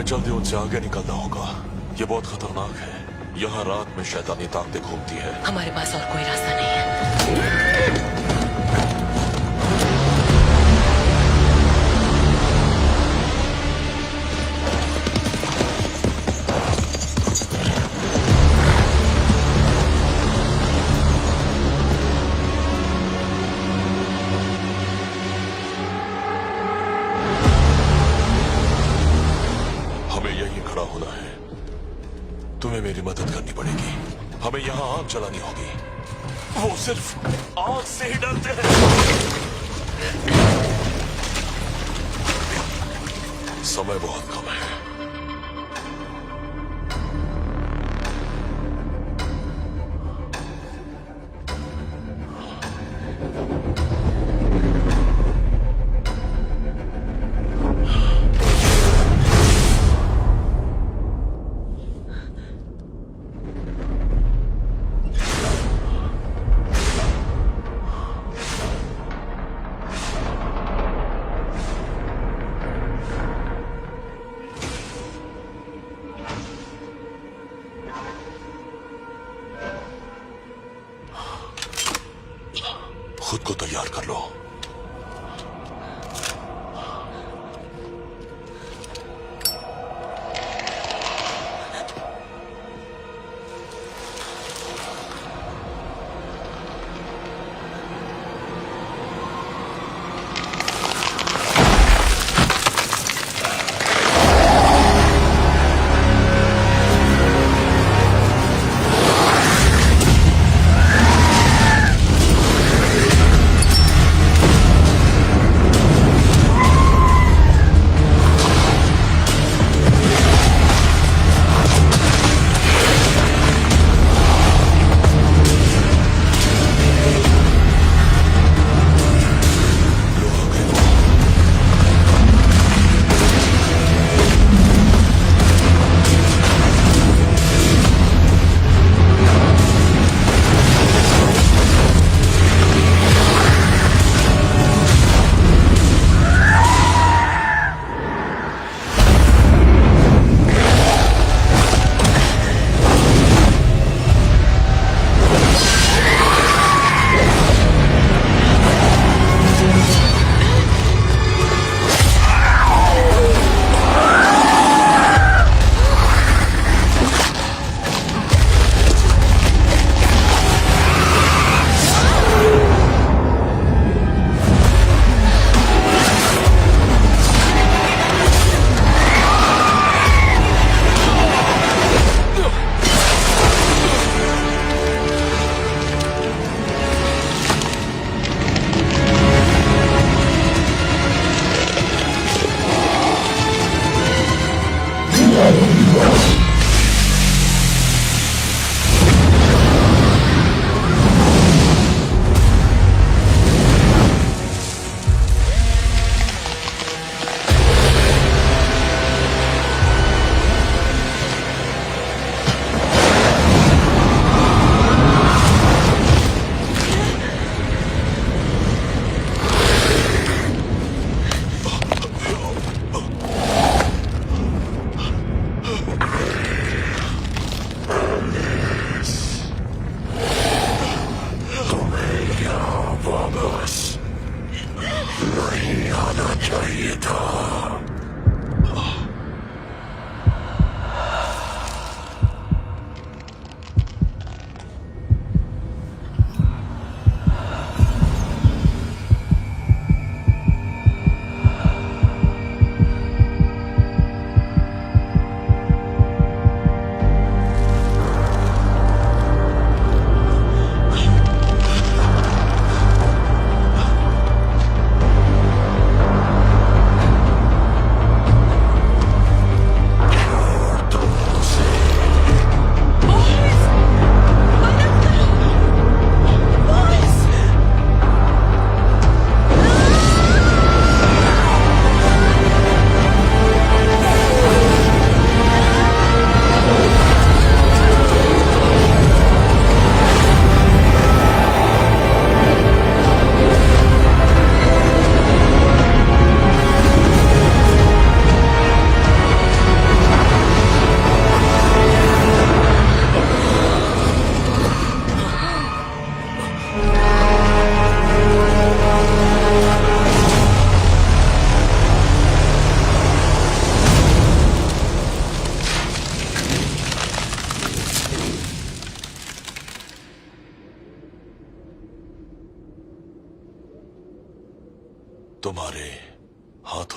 A: जल्दी उनसे आगे निकलना होगा। ये बहुत खतरनाक है। यहाँ रात में शैतानी ताकतें घूमती है।
C: हमारे पास और कोई रास्ता नहीं है।
A: तुम्हें मेरी मदद करनी पड़ेगी। हमें यहाँ आग जलानी होगी। वो सिर्फ आग से ही डरते हैं। समय बहुत कम है। खुद को तैयार कर लो।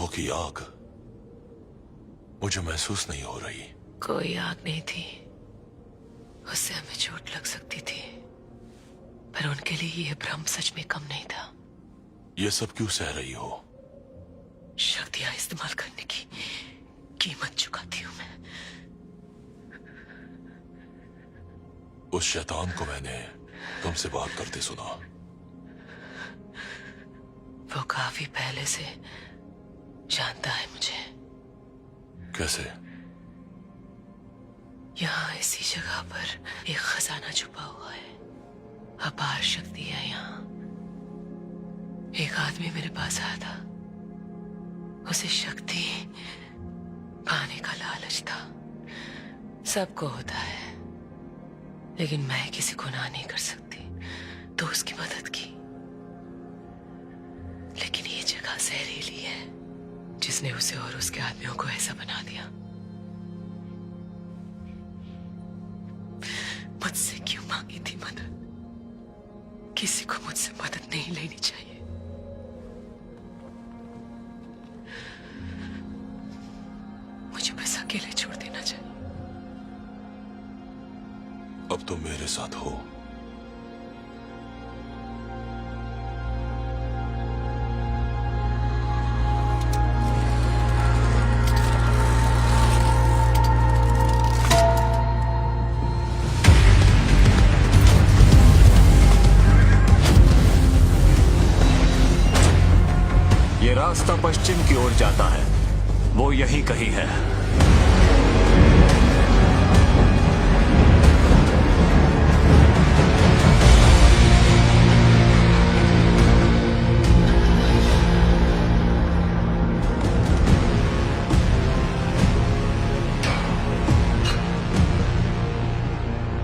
A: हाथों की आग मुझे महसूस नहीं हो रही।
C: कोई आग नहीं थी, उससे हमें चोट लग सकती थी, पर उनके लिए यह भ्रम सच में कम नहीं था।
A: ये सब क्यों सह रही हो?
C: शक्तियां इस्तेमाल करने की कीमत चुकाती हूं मैं।
A: उस शैतान को मैंने तुमसे बात करते सुना।
C: वो काफी पहले से जानता है मुझे।
A: कैसे?
C: यहाँ इसी जगह पर एक खजाना छुपा हुआ है, अपार शक्ति है यहाँ। एक आदमी मेरे पास आया था, उसे शक्ति पाने का लालच था। सबको होता है, लेकिन मैं किसी को ना नहीं कर सकती, तो उसकी मदद की। लेकिन ये जगह जहरीली है, जिसने उसे और उसके आदमियों को ऐसा बना दिया। मुझसे क्यों मांगी थी मदद? किसी को मुझसे मदद नहीं लेनी चाहिए। मुझे बस अकेले छोड़ देना चाहिए।
A: अब तुम मेरे साथ हो।
K: ये रास्ता पश्चिम की ओर जाता है, वो यही कहीं है।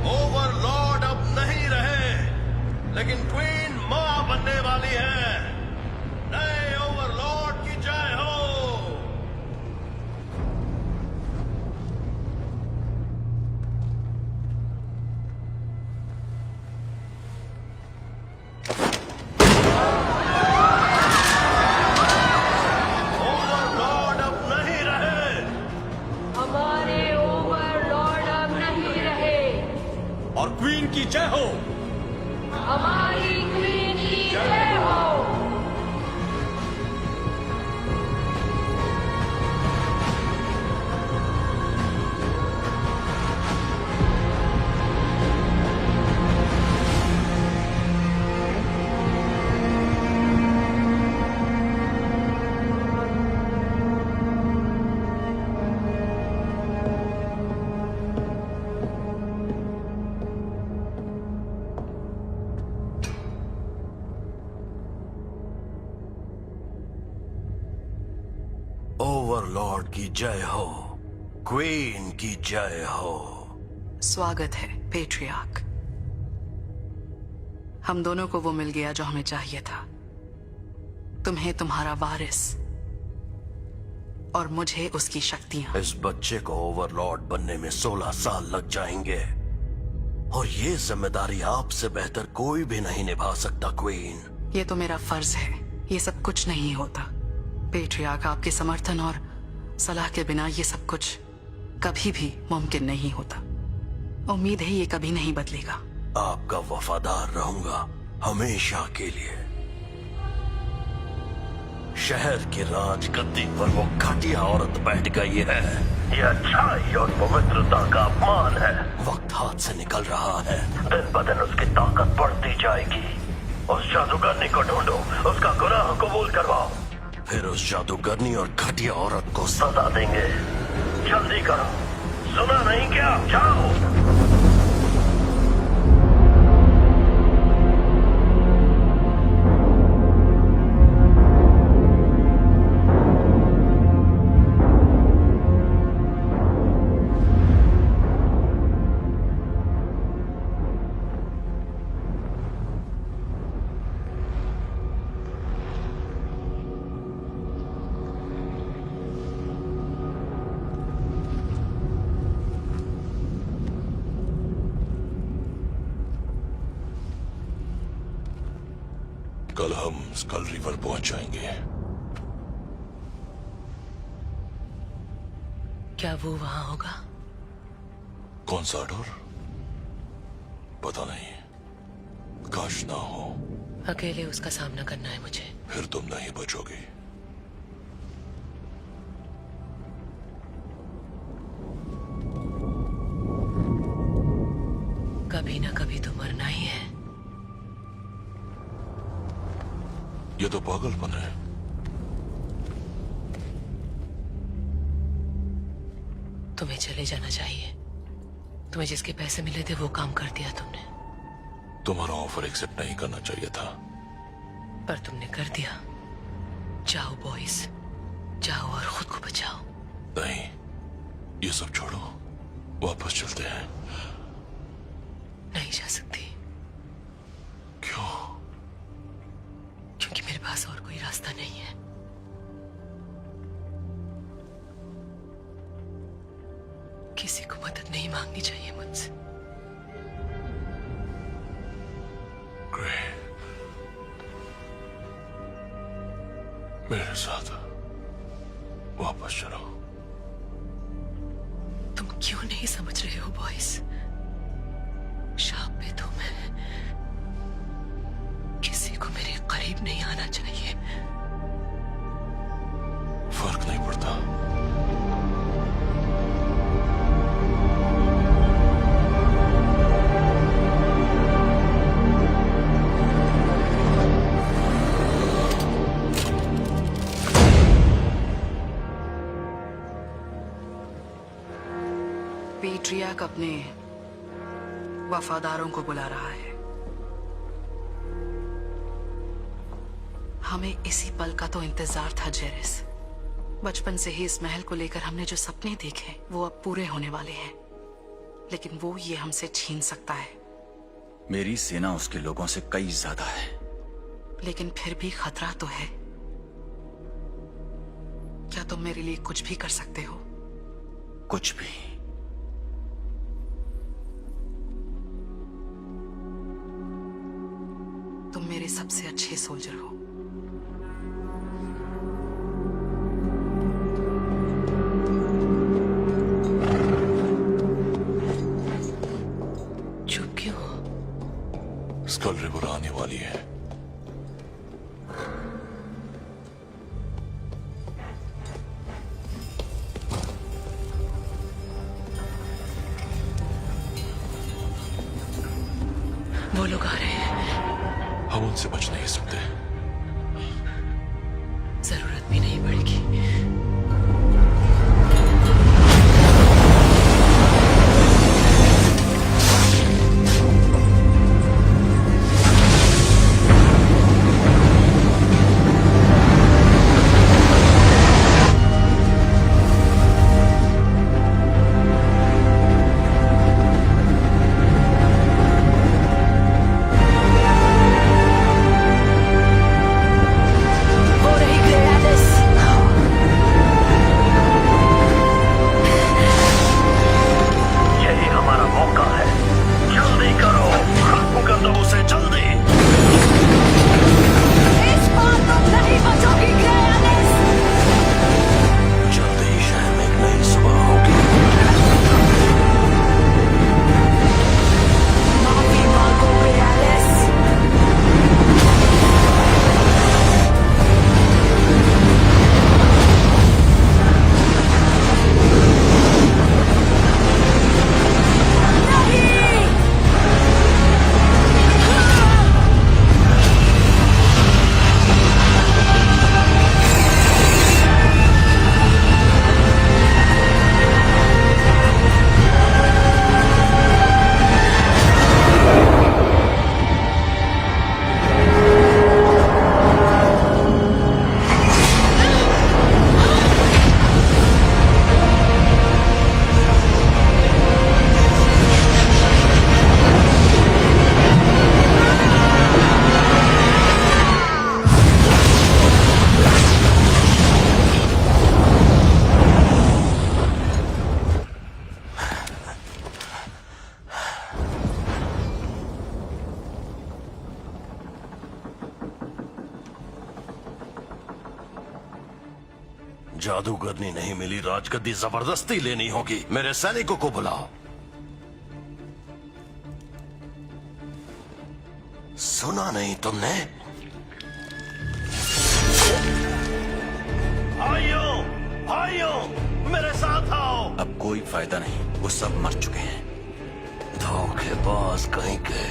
F: ओवरलॉर्ड अब नहीं रहे, लेकिन क्वीन मां बनने वाली है। नए ओवरलॉर्ड की जय हो। ओवरलॉर्ड अब नहीं रहे।
B: हमारे ओवरलॉर्ड अब नहीं रहे।
D: और क्वीन की जय हो।
B: हमारी क्वीन की जय हो।
F: ओवरलॉर्ड की जय हो। क्वीन की जय हो।
E: स्वागत है पेट्रियार्क। हम दोनों को वो मिल गया जो हमें चाहिए था। तुम्हें तुम्हारा वारिस और मुझे उसकी शक्तियां।
F: इस बच्चे को ओवरलॉर्ड बनने में 16 साल लग जाएंगे, और ये जिम्मेदारी आपसे बेहतर कोई भी नहीं निभा सकता क्वीन।
E: ये तो मेरा फर्ज है। ये सब कुछ नहीं होता पेट्रियार्क। आपके समर्थन और सलाह के बिना ये सब कुछ कभी भी मुमकिन नहीं होता। उम्मीद है ये कभी नहीं बदलेगा।
F: आपका वफादार रहूंगा हमेशा के लिए। शहर की राजगद्दी पर वो घटिया औरत बैठ गई है। ये अच्छाई और पवित्रता का अपमान है। वक्त हाथ से निकल रहा है। दिन ब दिन उसकी ताकत बढ़ती जाएगी। उस जादूगरनी को ढूंढो, उसका गुनाह कबूल करवाओ, फिर उस जादूगरनी और घटिया औरत को सजा देंगे। जल्दी करो, सुना नहीं क्या? जाओ।
A: कल हम स्कल रिवर पहुंच जाएंगे।
C: क्या वो वहां होगा?
A: कौन सा डर? पता नहीं, काश ना हो।
C: अकेले उसका सामना करना है मुझे।
A: फिर तुम नहीं बचोगी।
C: कभी ना कभी तो मरना ही है।
A: ये तो पागलपन है।
C: तुम्हें चले जाना चाहिए। तुम्हें जिसके पैसे मिले थे वो काम कर दिया तुमने।
A: तुम्हारा ऑफर एक्सेप्ट नहीं करना चाहिए था।
C: पर तुमने कर दिया। जाओ बॉयज, जाओ और खुद को बचाओ।
A: नहीं, ये सब छोड़ो, वापस चलते हैं।
C: नहीं जा सकती।
A: क्यों?
C: क्योंकि मेरे पास और कोई रास्ता नहीं है। किसी को मदद नहीं मांगनी चाहिए मुझसे।
A: ग्रे, मेरे साथ वापस चलो।
C: तुम क्यों नहीं समझ रहे हो बॉयज? शाप पे तो मैं किसी को मेरे करीब नहीं आना चाहिए।
A: फर्क नहीं पड़ता।
E: पेट्रियार्क अपने वफादारों को बुला रहा है। हमें इसी पल का तो इंतजार था जेरिस। बचपन से ही इस महल को लेकर हमने जो सपने देखे वो अब पूरे होने वाले हैं, लेकिन वो ये हमसे छीन सकता है।
D: मेरी सेना उसके लोगों से कई ज्यादा है,
E: लेकिन फिर भी खतरा तो है। क्या तुम मेरे लिए कुछ भी कर सकते हो?
D: कुछ भी।
E: तुम मेरे सबसे अच्छे सोल्जर हो।
C: चुप क्यों हो?
A: स्कल रिवर आने वाली है।
C: वो लोग आ रहे हैं।
A: हम उनसे बच नहीं सकते।
C: जरूरत भी नहीं पड़ेगी।
F: जादूगरनी नहीं मिली, राजगद्दी जबरदस्ती लेनी होगी। मेरे सैनिकों को बुलाओ। सुना नहीं तुमने? भाइयों, भाइयों, मेरे साथ आओ।
D: अब कोई फायदा नहीं, वो सब मर चुके हैं।
F: धोखेबाज कहीं के।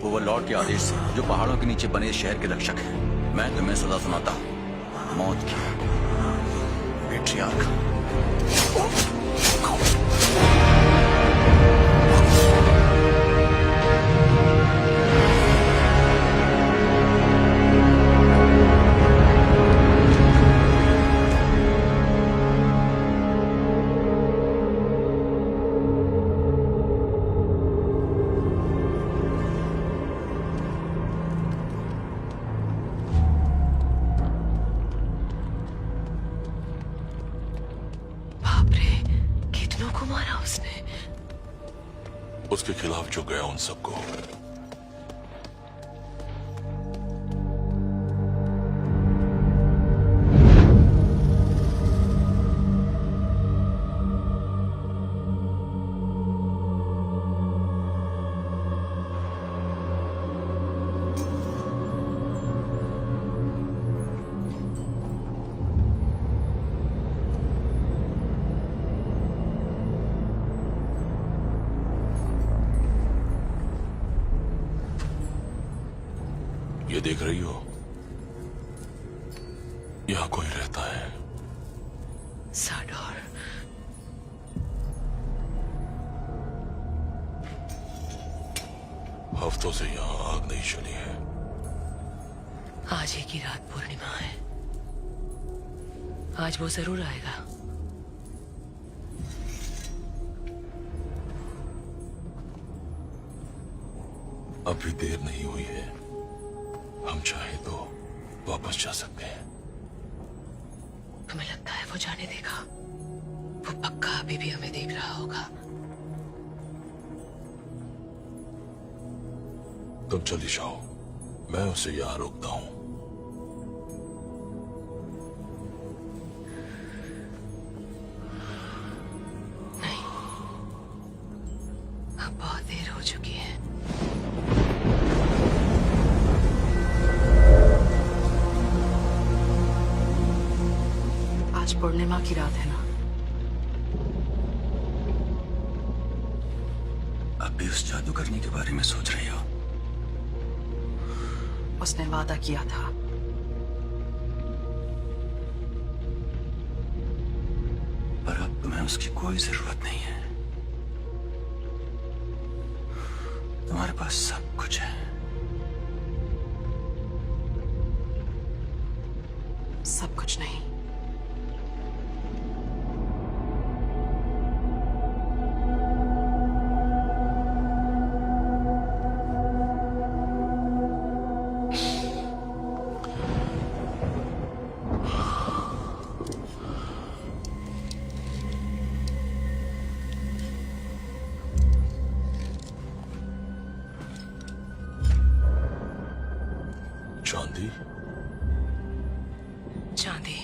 D: ओवरलॉर्ड के आदेश से जो पहाड़ों के नीचे बने शहर के रक्षक हैं, मैं तुम्हें सदा सुनाता हूँ, मौत की। पेट्रियार्क।
C: बाप रे, कितनों को मारा उसने।
A: उसके खिलाफ जो गया उन सबको। ये देख रही हो, यहां कोई रहता है।
C: साडोर।
A: हफ्तों से यहां आग नहीं चली है।
C: आज ही की रात पूर्णिमा है। आज वो जरूर आएगा।
A: अभी देर नहीं हुई है, हम चाहे तो वापस जा सकते हैं।
C: तुम्हें लगता है वो जाने देगा? वो पक्का अभी भी हमें देख रहा होगा।
A: तुम चली जाओ, मैं उसे यहां रोकता हूं।
C: नहीं, अब बहुत देर हो चुकी है।
E: आज पूर्णिमा की रात है ना?
D: अब भी उस जादूगरनी के बारे में सोच रही हो?
E: उसने वादा किया था।
D: पर अब तुम्हें उसकी कोई जरूरत नहीं है। तुम्हारे पास सब कुछ है।
E: सब कुछ नहीं।
A: चांदी?
C: चांदी?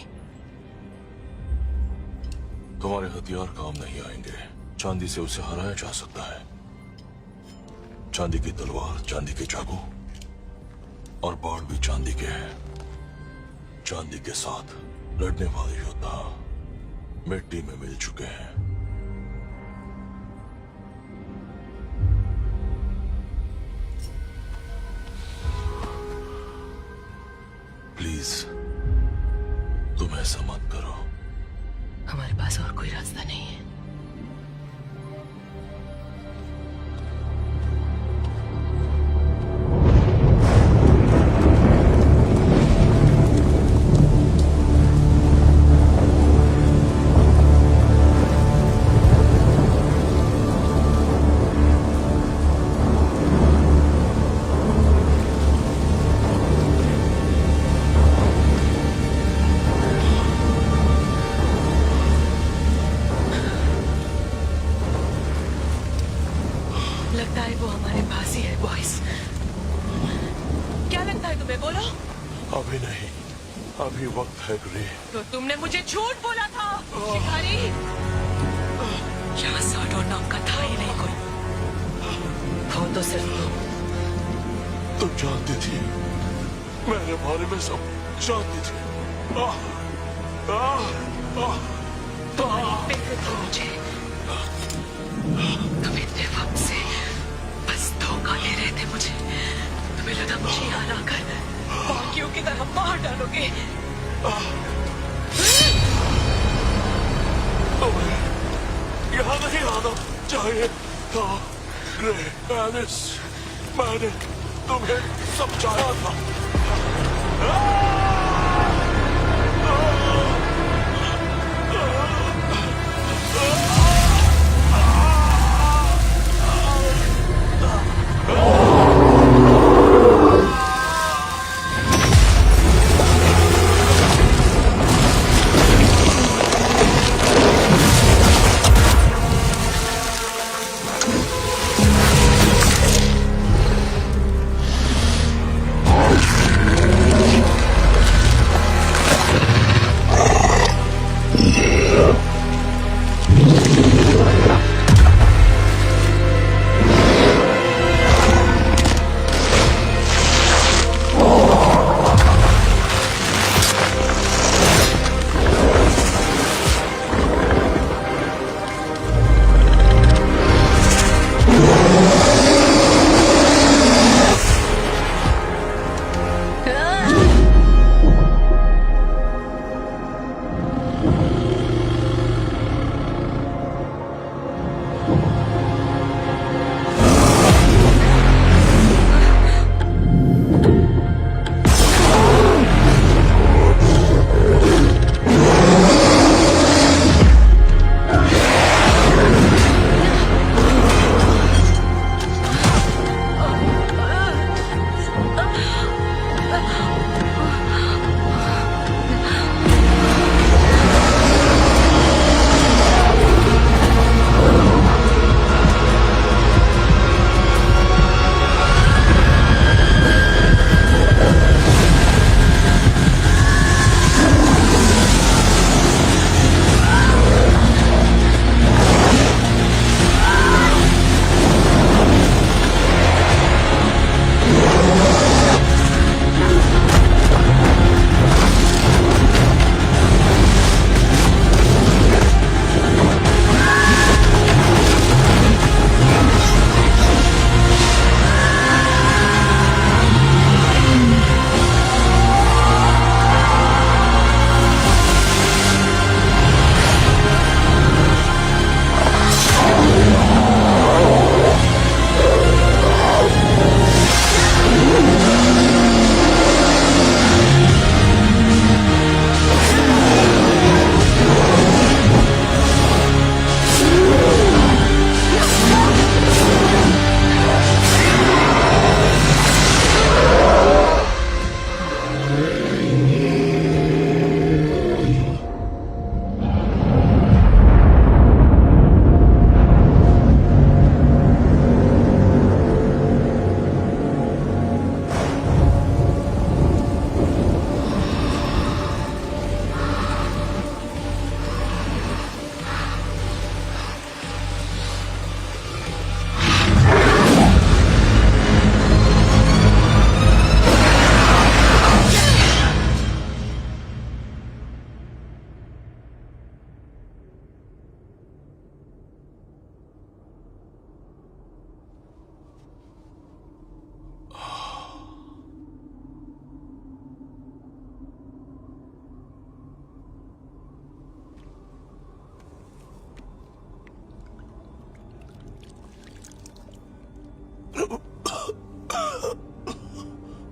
A: तुम्हारे हथियार काम नहीं आएंगे। चांदी से उसे हराया जा सकता है। चांदी की तलवार, चांदी के चाकू और बाण भी चांदी के हैं। चांदी के साथ लड़ने वाले योद्धा मिट्टी में मिल चुके हैं। प्लीज तुम ऐसा मत करो।
C: हमारे पास और कोई रास्ता नहीं है।
A: अभी वक्त है ग्रे।
C: तो तुमने मुझे झूठ बोला था शिकारी। यहाँ साडोर नाम का था ही नहीं कोई, हो तो सिर्फ
A: तुम जानती थी, मेरे बारे में सब जानती थी।
C: तुम्हारी फिक्र थी मुझे। तुम इतने वक्त से बस धोखा दे रहे थे मुझे। तुम्हें लगा मुझे यहाँ लाकर बाकियों की तरह मार डालोगे।
A: तुम्हें यहाँ नहीं आना चाहिए था ग्रे एलिस। मैंने तुम्हें समझाया था।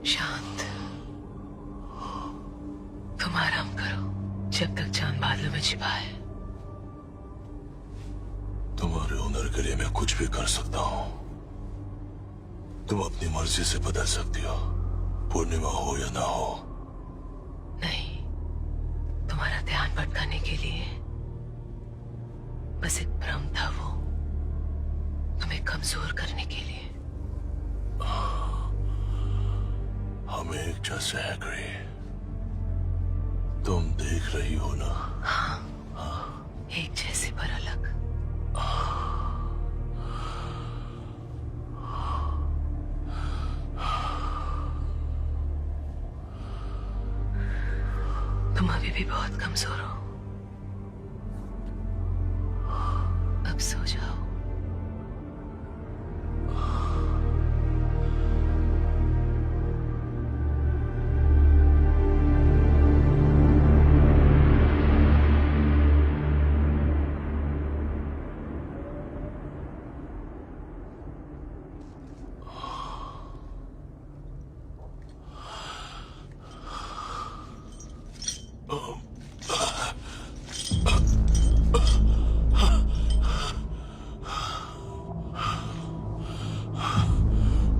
C: शांत, तुम आराम करो जब तक चांद बादलों में छिपा है।
A: तुम्हारे हुनर के लिए मैं कुछ भी कर सकता हूँ। तुम अपनी मर्जी से बदल सकती हो, पूर्णिमा हो या ना हो।
C: नहीं, तुम्हारा ध्यान भटकाने के लिए बस एक भ्रम था, वो तुम्हें कमजोर करने के लिए।
A: हमें एक जैसे है ग्रे। तुम देख रही हो ना?
C: एक जैसे पर अलग। तुम अभी भी बहुत कमजोर हो। अब सो जाओ।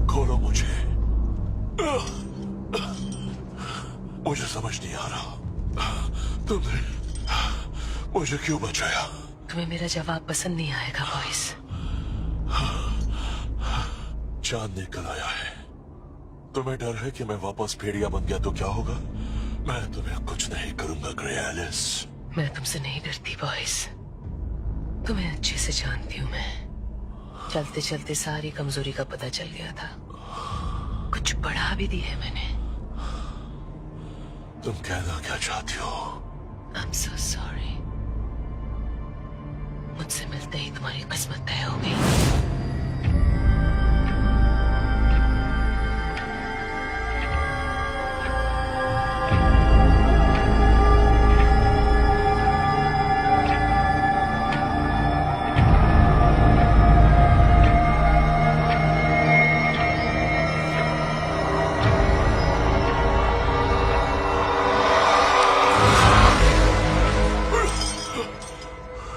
A: खोलो मुझे। मुझे समझ नहीं आ रहा तुमने मुझे क्यों बचाया?
C: तुम्हें मेरा जवाब पसंद नहीं आएगा बॉयस।
A: चांद निकल आया है। तुम्हें डर है कि मैं वापस भेड़िया बन गया तो क्या होगा? मैं तुम्हें कुछ नहीं करूंगा ग्रे एलिस।
C: मैं तुमसे नहीं डरती बॉयस। तुम्हें अच्छे से जानती हूँ मैं। चलते चलते सारी कमजोरी का पता चल गया था। कुछ बढ़ा भी दी है मैंने।
A: तुम कहना क्या चाहती हो?
C: I'm so sorry। मुझसे मिलते ही तुम्हारी किस्मत तय हो गई।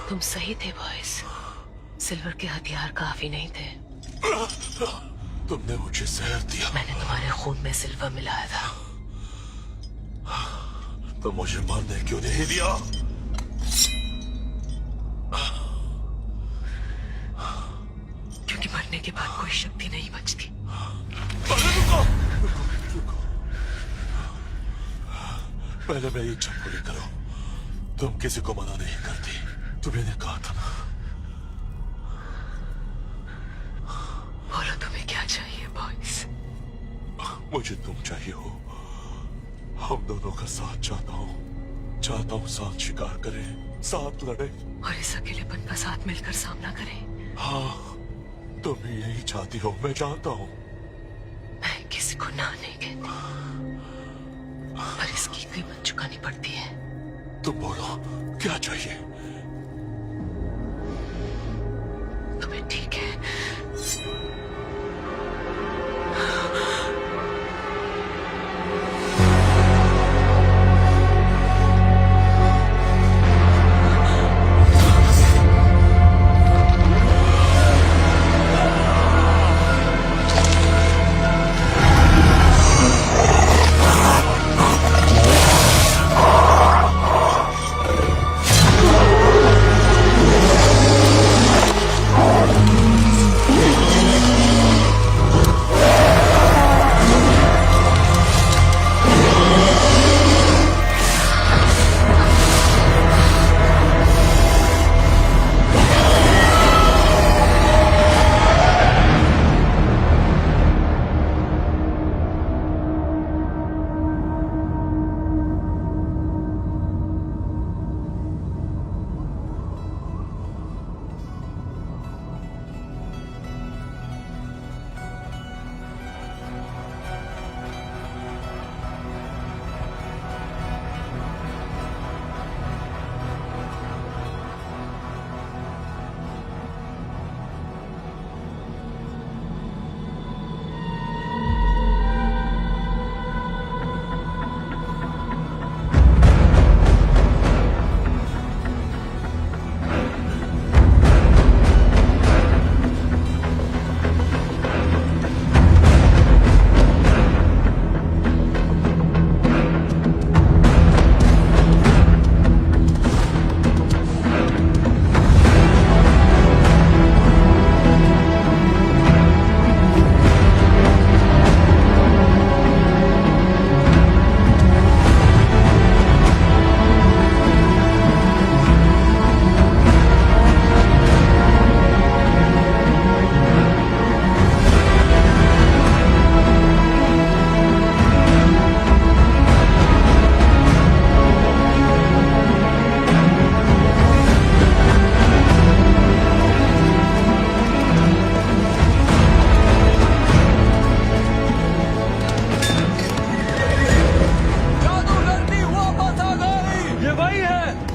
C: तुम सही थे बॉयज। सिल्वर के हथियार काफी नहीं थे।
A: तुमने मुझे जहर दिया।
C: मैंने तुम्हारे खून में सिल्वर मिलाया था।
A: तो मुझे मारने क्यों नहीं दिया?
C: क्योंकि मरने के बाद कोई शक्ति नहीं बचती।
A: रुको, रुको। पहले मेरी इच्छा पूरी करो। तुम किसी को मना नहीं करती। तुम्हें ने कहा था ना।
C: बोलो तुम्हें क्या चाहिए बॉयज?
A: मुझे तुम चाहिए हो। हम दोनों का साथ चाहता हूँ। चाहता हूँ साथ शिकार करें, साथ लड़े
C: और इस अकेलेपन का साथ मिलकर सामना करें।
A: हाँ, तुम भी यही चाहती हो, मैं जानता हूँ।
C: मैं किसी को ना नहीं कहती, पर इसकी कीमत चुकानी पड़ती है।
A: तुम बोलो क्या चाहिए?
C: तुम्हें ठीक है?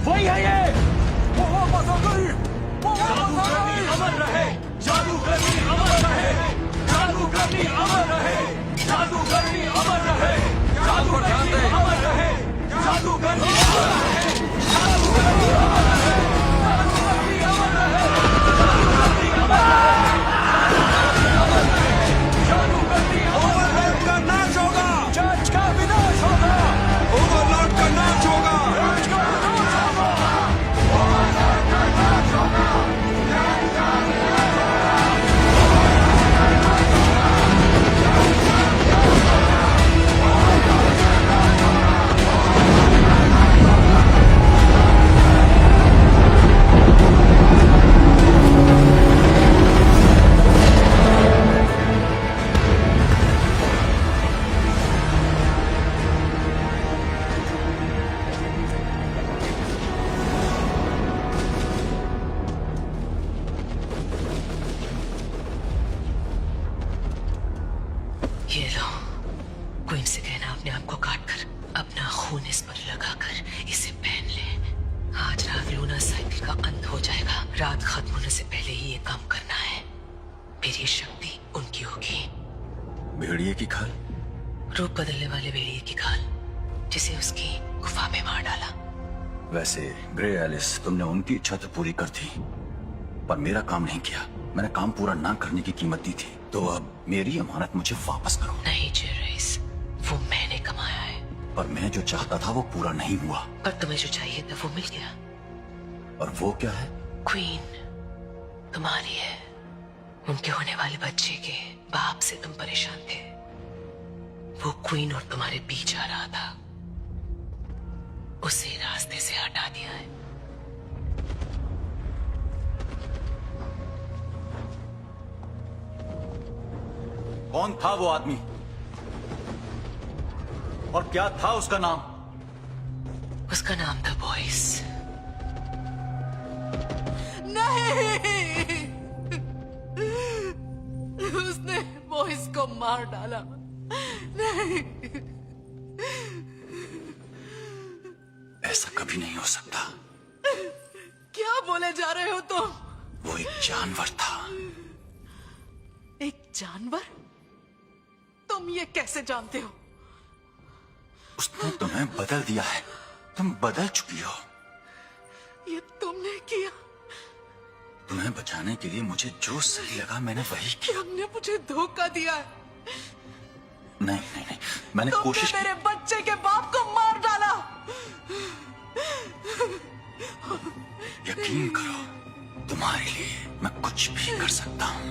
K: वही है ये। जादूगरनी अमर रहे, जादूगरनी अमर रहे, जादूगरनी अमर रहे, जादूगरनी अमर रहे, जादूगरनी अमर रहे, जादूगरनी अमर रहे, जादूगरनी अमर रहे, जादूगरनी अमर रहे, जादूगरनी अमर रहे, जादूगरनी अमर रहे। का नाश होगा, चर्च का विनाश होगा, ओवरलॉर्ड का नाश होगा, चर्च का विनाश होगा, ओवरलॉर्ड का नाश होगा।
C: ये लो, क्वीन से कहना अपने आप को काट कर अपना खून इस पर लगाकर इसे पहन ले। आज रात लूना साइकिल का अंत हो जाएगा। रात खत्म होने से पहले ही ये काम करना है। फिर ये शक्ति उनकी होगी।
D: भेड़िए की खाल?
C: रूप बदलने वाले भेड़िए की खाल, जिसे उसकी गुफा में मार डाला।
D: वैसे ग्रे एलिस, तुमने उनकी इच्छा तो पूरी कर दी, पर मेरा काम नहीं किया। मैंने काम पूरा ना करने की कीमत दी थी, तो अब मेरी अमानत मुझे वापस करो।
C: नहीं जेरेस, वो मैंने कमाया है।
D: पर मैं जो चाहता था वो पूरा नहीं हुआ।
C: पर तुम्हें जो चाहिए था वो मिल गया।
D: और वो क्या है?
C: क्वीन तुम्हारी है। उनके होने वाले बच्चे के बाप से तुम परेशान थे। वो क्वीन और तुम्हारे बीच आ रहा था, उसे रास्ते से हटा दिया है।
D: कौन था वो आदमी और क्या था उसका नाम?
C: उसका नाम था बॉयस।
E: नहीं, उसने बॉयस को मार डाला। नहीं,
D: ऐसा कभी नहीं हो सकता।
E: क्या बोले जा रहे हो तुम?
D: वो एक जानवर था।
E: एक जानवर? तुम ये कैसे जानते हो?
D: उसने तुम्हें बदल दिया है। तुम बदल चुकी हो।
E: ये तुमने किया?
D: तुम्हें बचाने के लिए मुझे जो सही लगा मैंने वही किया।
E: तुमने मुझे धोखा दिया है।
D: नहीं नहीं नहीं, मैंने
E: तुमने
D: कोशिश
E: मेरे बच्चे के बाप को मार डाला।
D: यकीन करो, तुम्हारे लिए मैं कुछ भी कर सकता हूँ।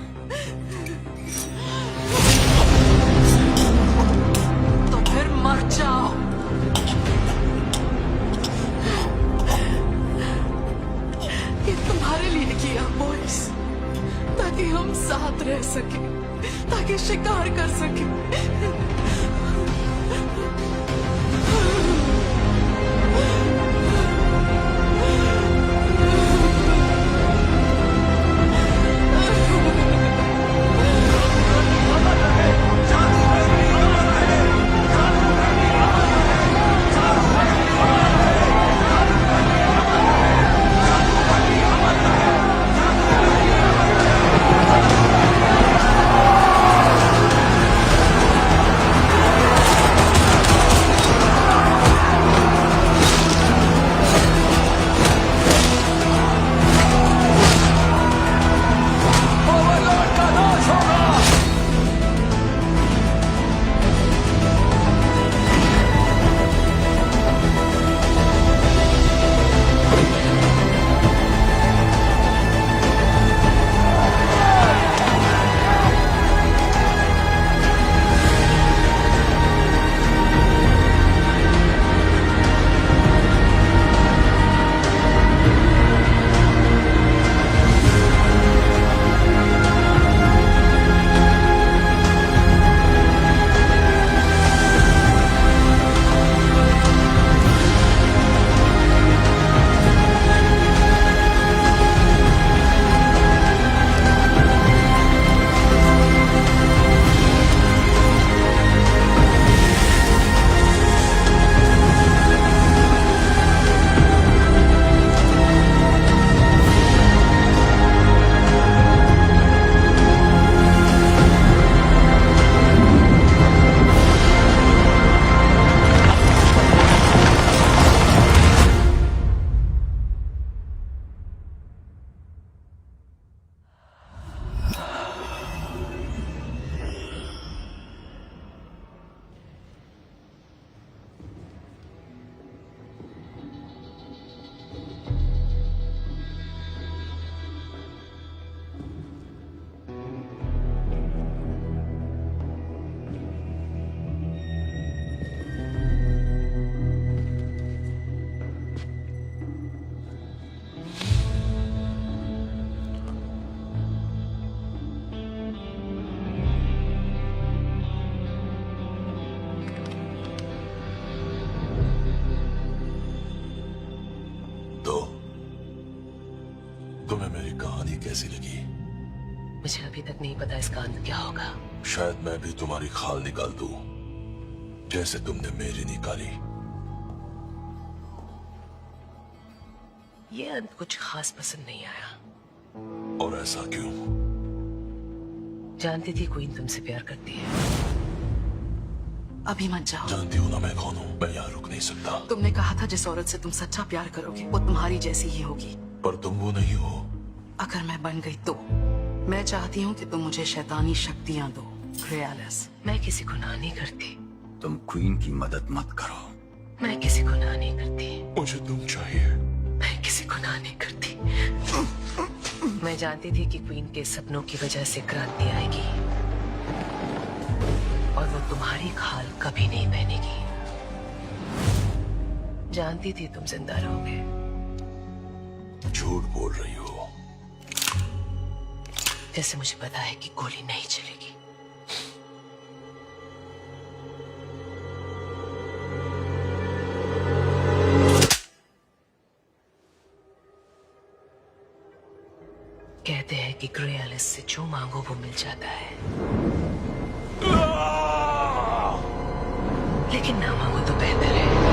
E: तो फिर मर जाओ। ये तुम्हारे लिए किया बॉयस, ताकि हम साथ रह सके, ताकि शिकार कर सके।
A: तुम्हें मेरी कहानी कैसी लगी?
C: मुझे अभी तक नहीं पता इसका अंत क्या होगा।
A: शायद मैं भी तुम्हारी खाल निकाल दूं, जैसे तुमने मेरी निकाली।
C: ये अंत कुछ खास पसंद नहीं आया।
A: और ऐसा क्यों?
C: जानती थी क्वीन तुमसे प्यार करती है।
E: अभी मत जाओ।
A: जानती हो ना मैं कौन हूँ? मैं यहाँ रुक नहीं सकता।
E: तुमने कहा था जिस औरत से तुम सच्चा प्यार करोगे वो तुम्हारी जैसी ही होगी।
A: पर तुम वो नहीं हो।
E: अगर मैं बन गई तो मैं चाहती हूँ कि तुम मुझे शैतानी शक्तियाँ दो। ग्रे एलिस,
C: मैं किसी को ना नहीं करती।
D: तुम क्वीन की मदद मत करो।
C: मैं किसी को ना नहीं करती।
A: मुझे तुम चाहिए।
C: मैं किसी को ना नहीं करती। मैं जानती थी कि क्वीन के सपनों की वजह से क्रांति आएगी और वो तुम्हारी खाल कभी नहीं पहनेगी। जानती थी तुम जिंदा रहोगे।
A: झूठ बोल रही हो।
C: जैसे मुझे पता है कि गोली नहीं चलेगी। कहते हैं कि ग्रे एलिस से जो मांगो वो मिल जाता है, लेकिन ना मांगो तो बेहतर है।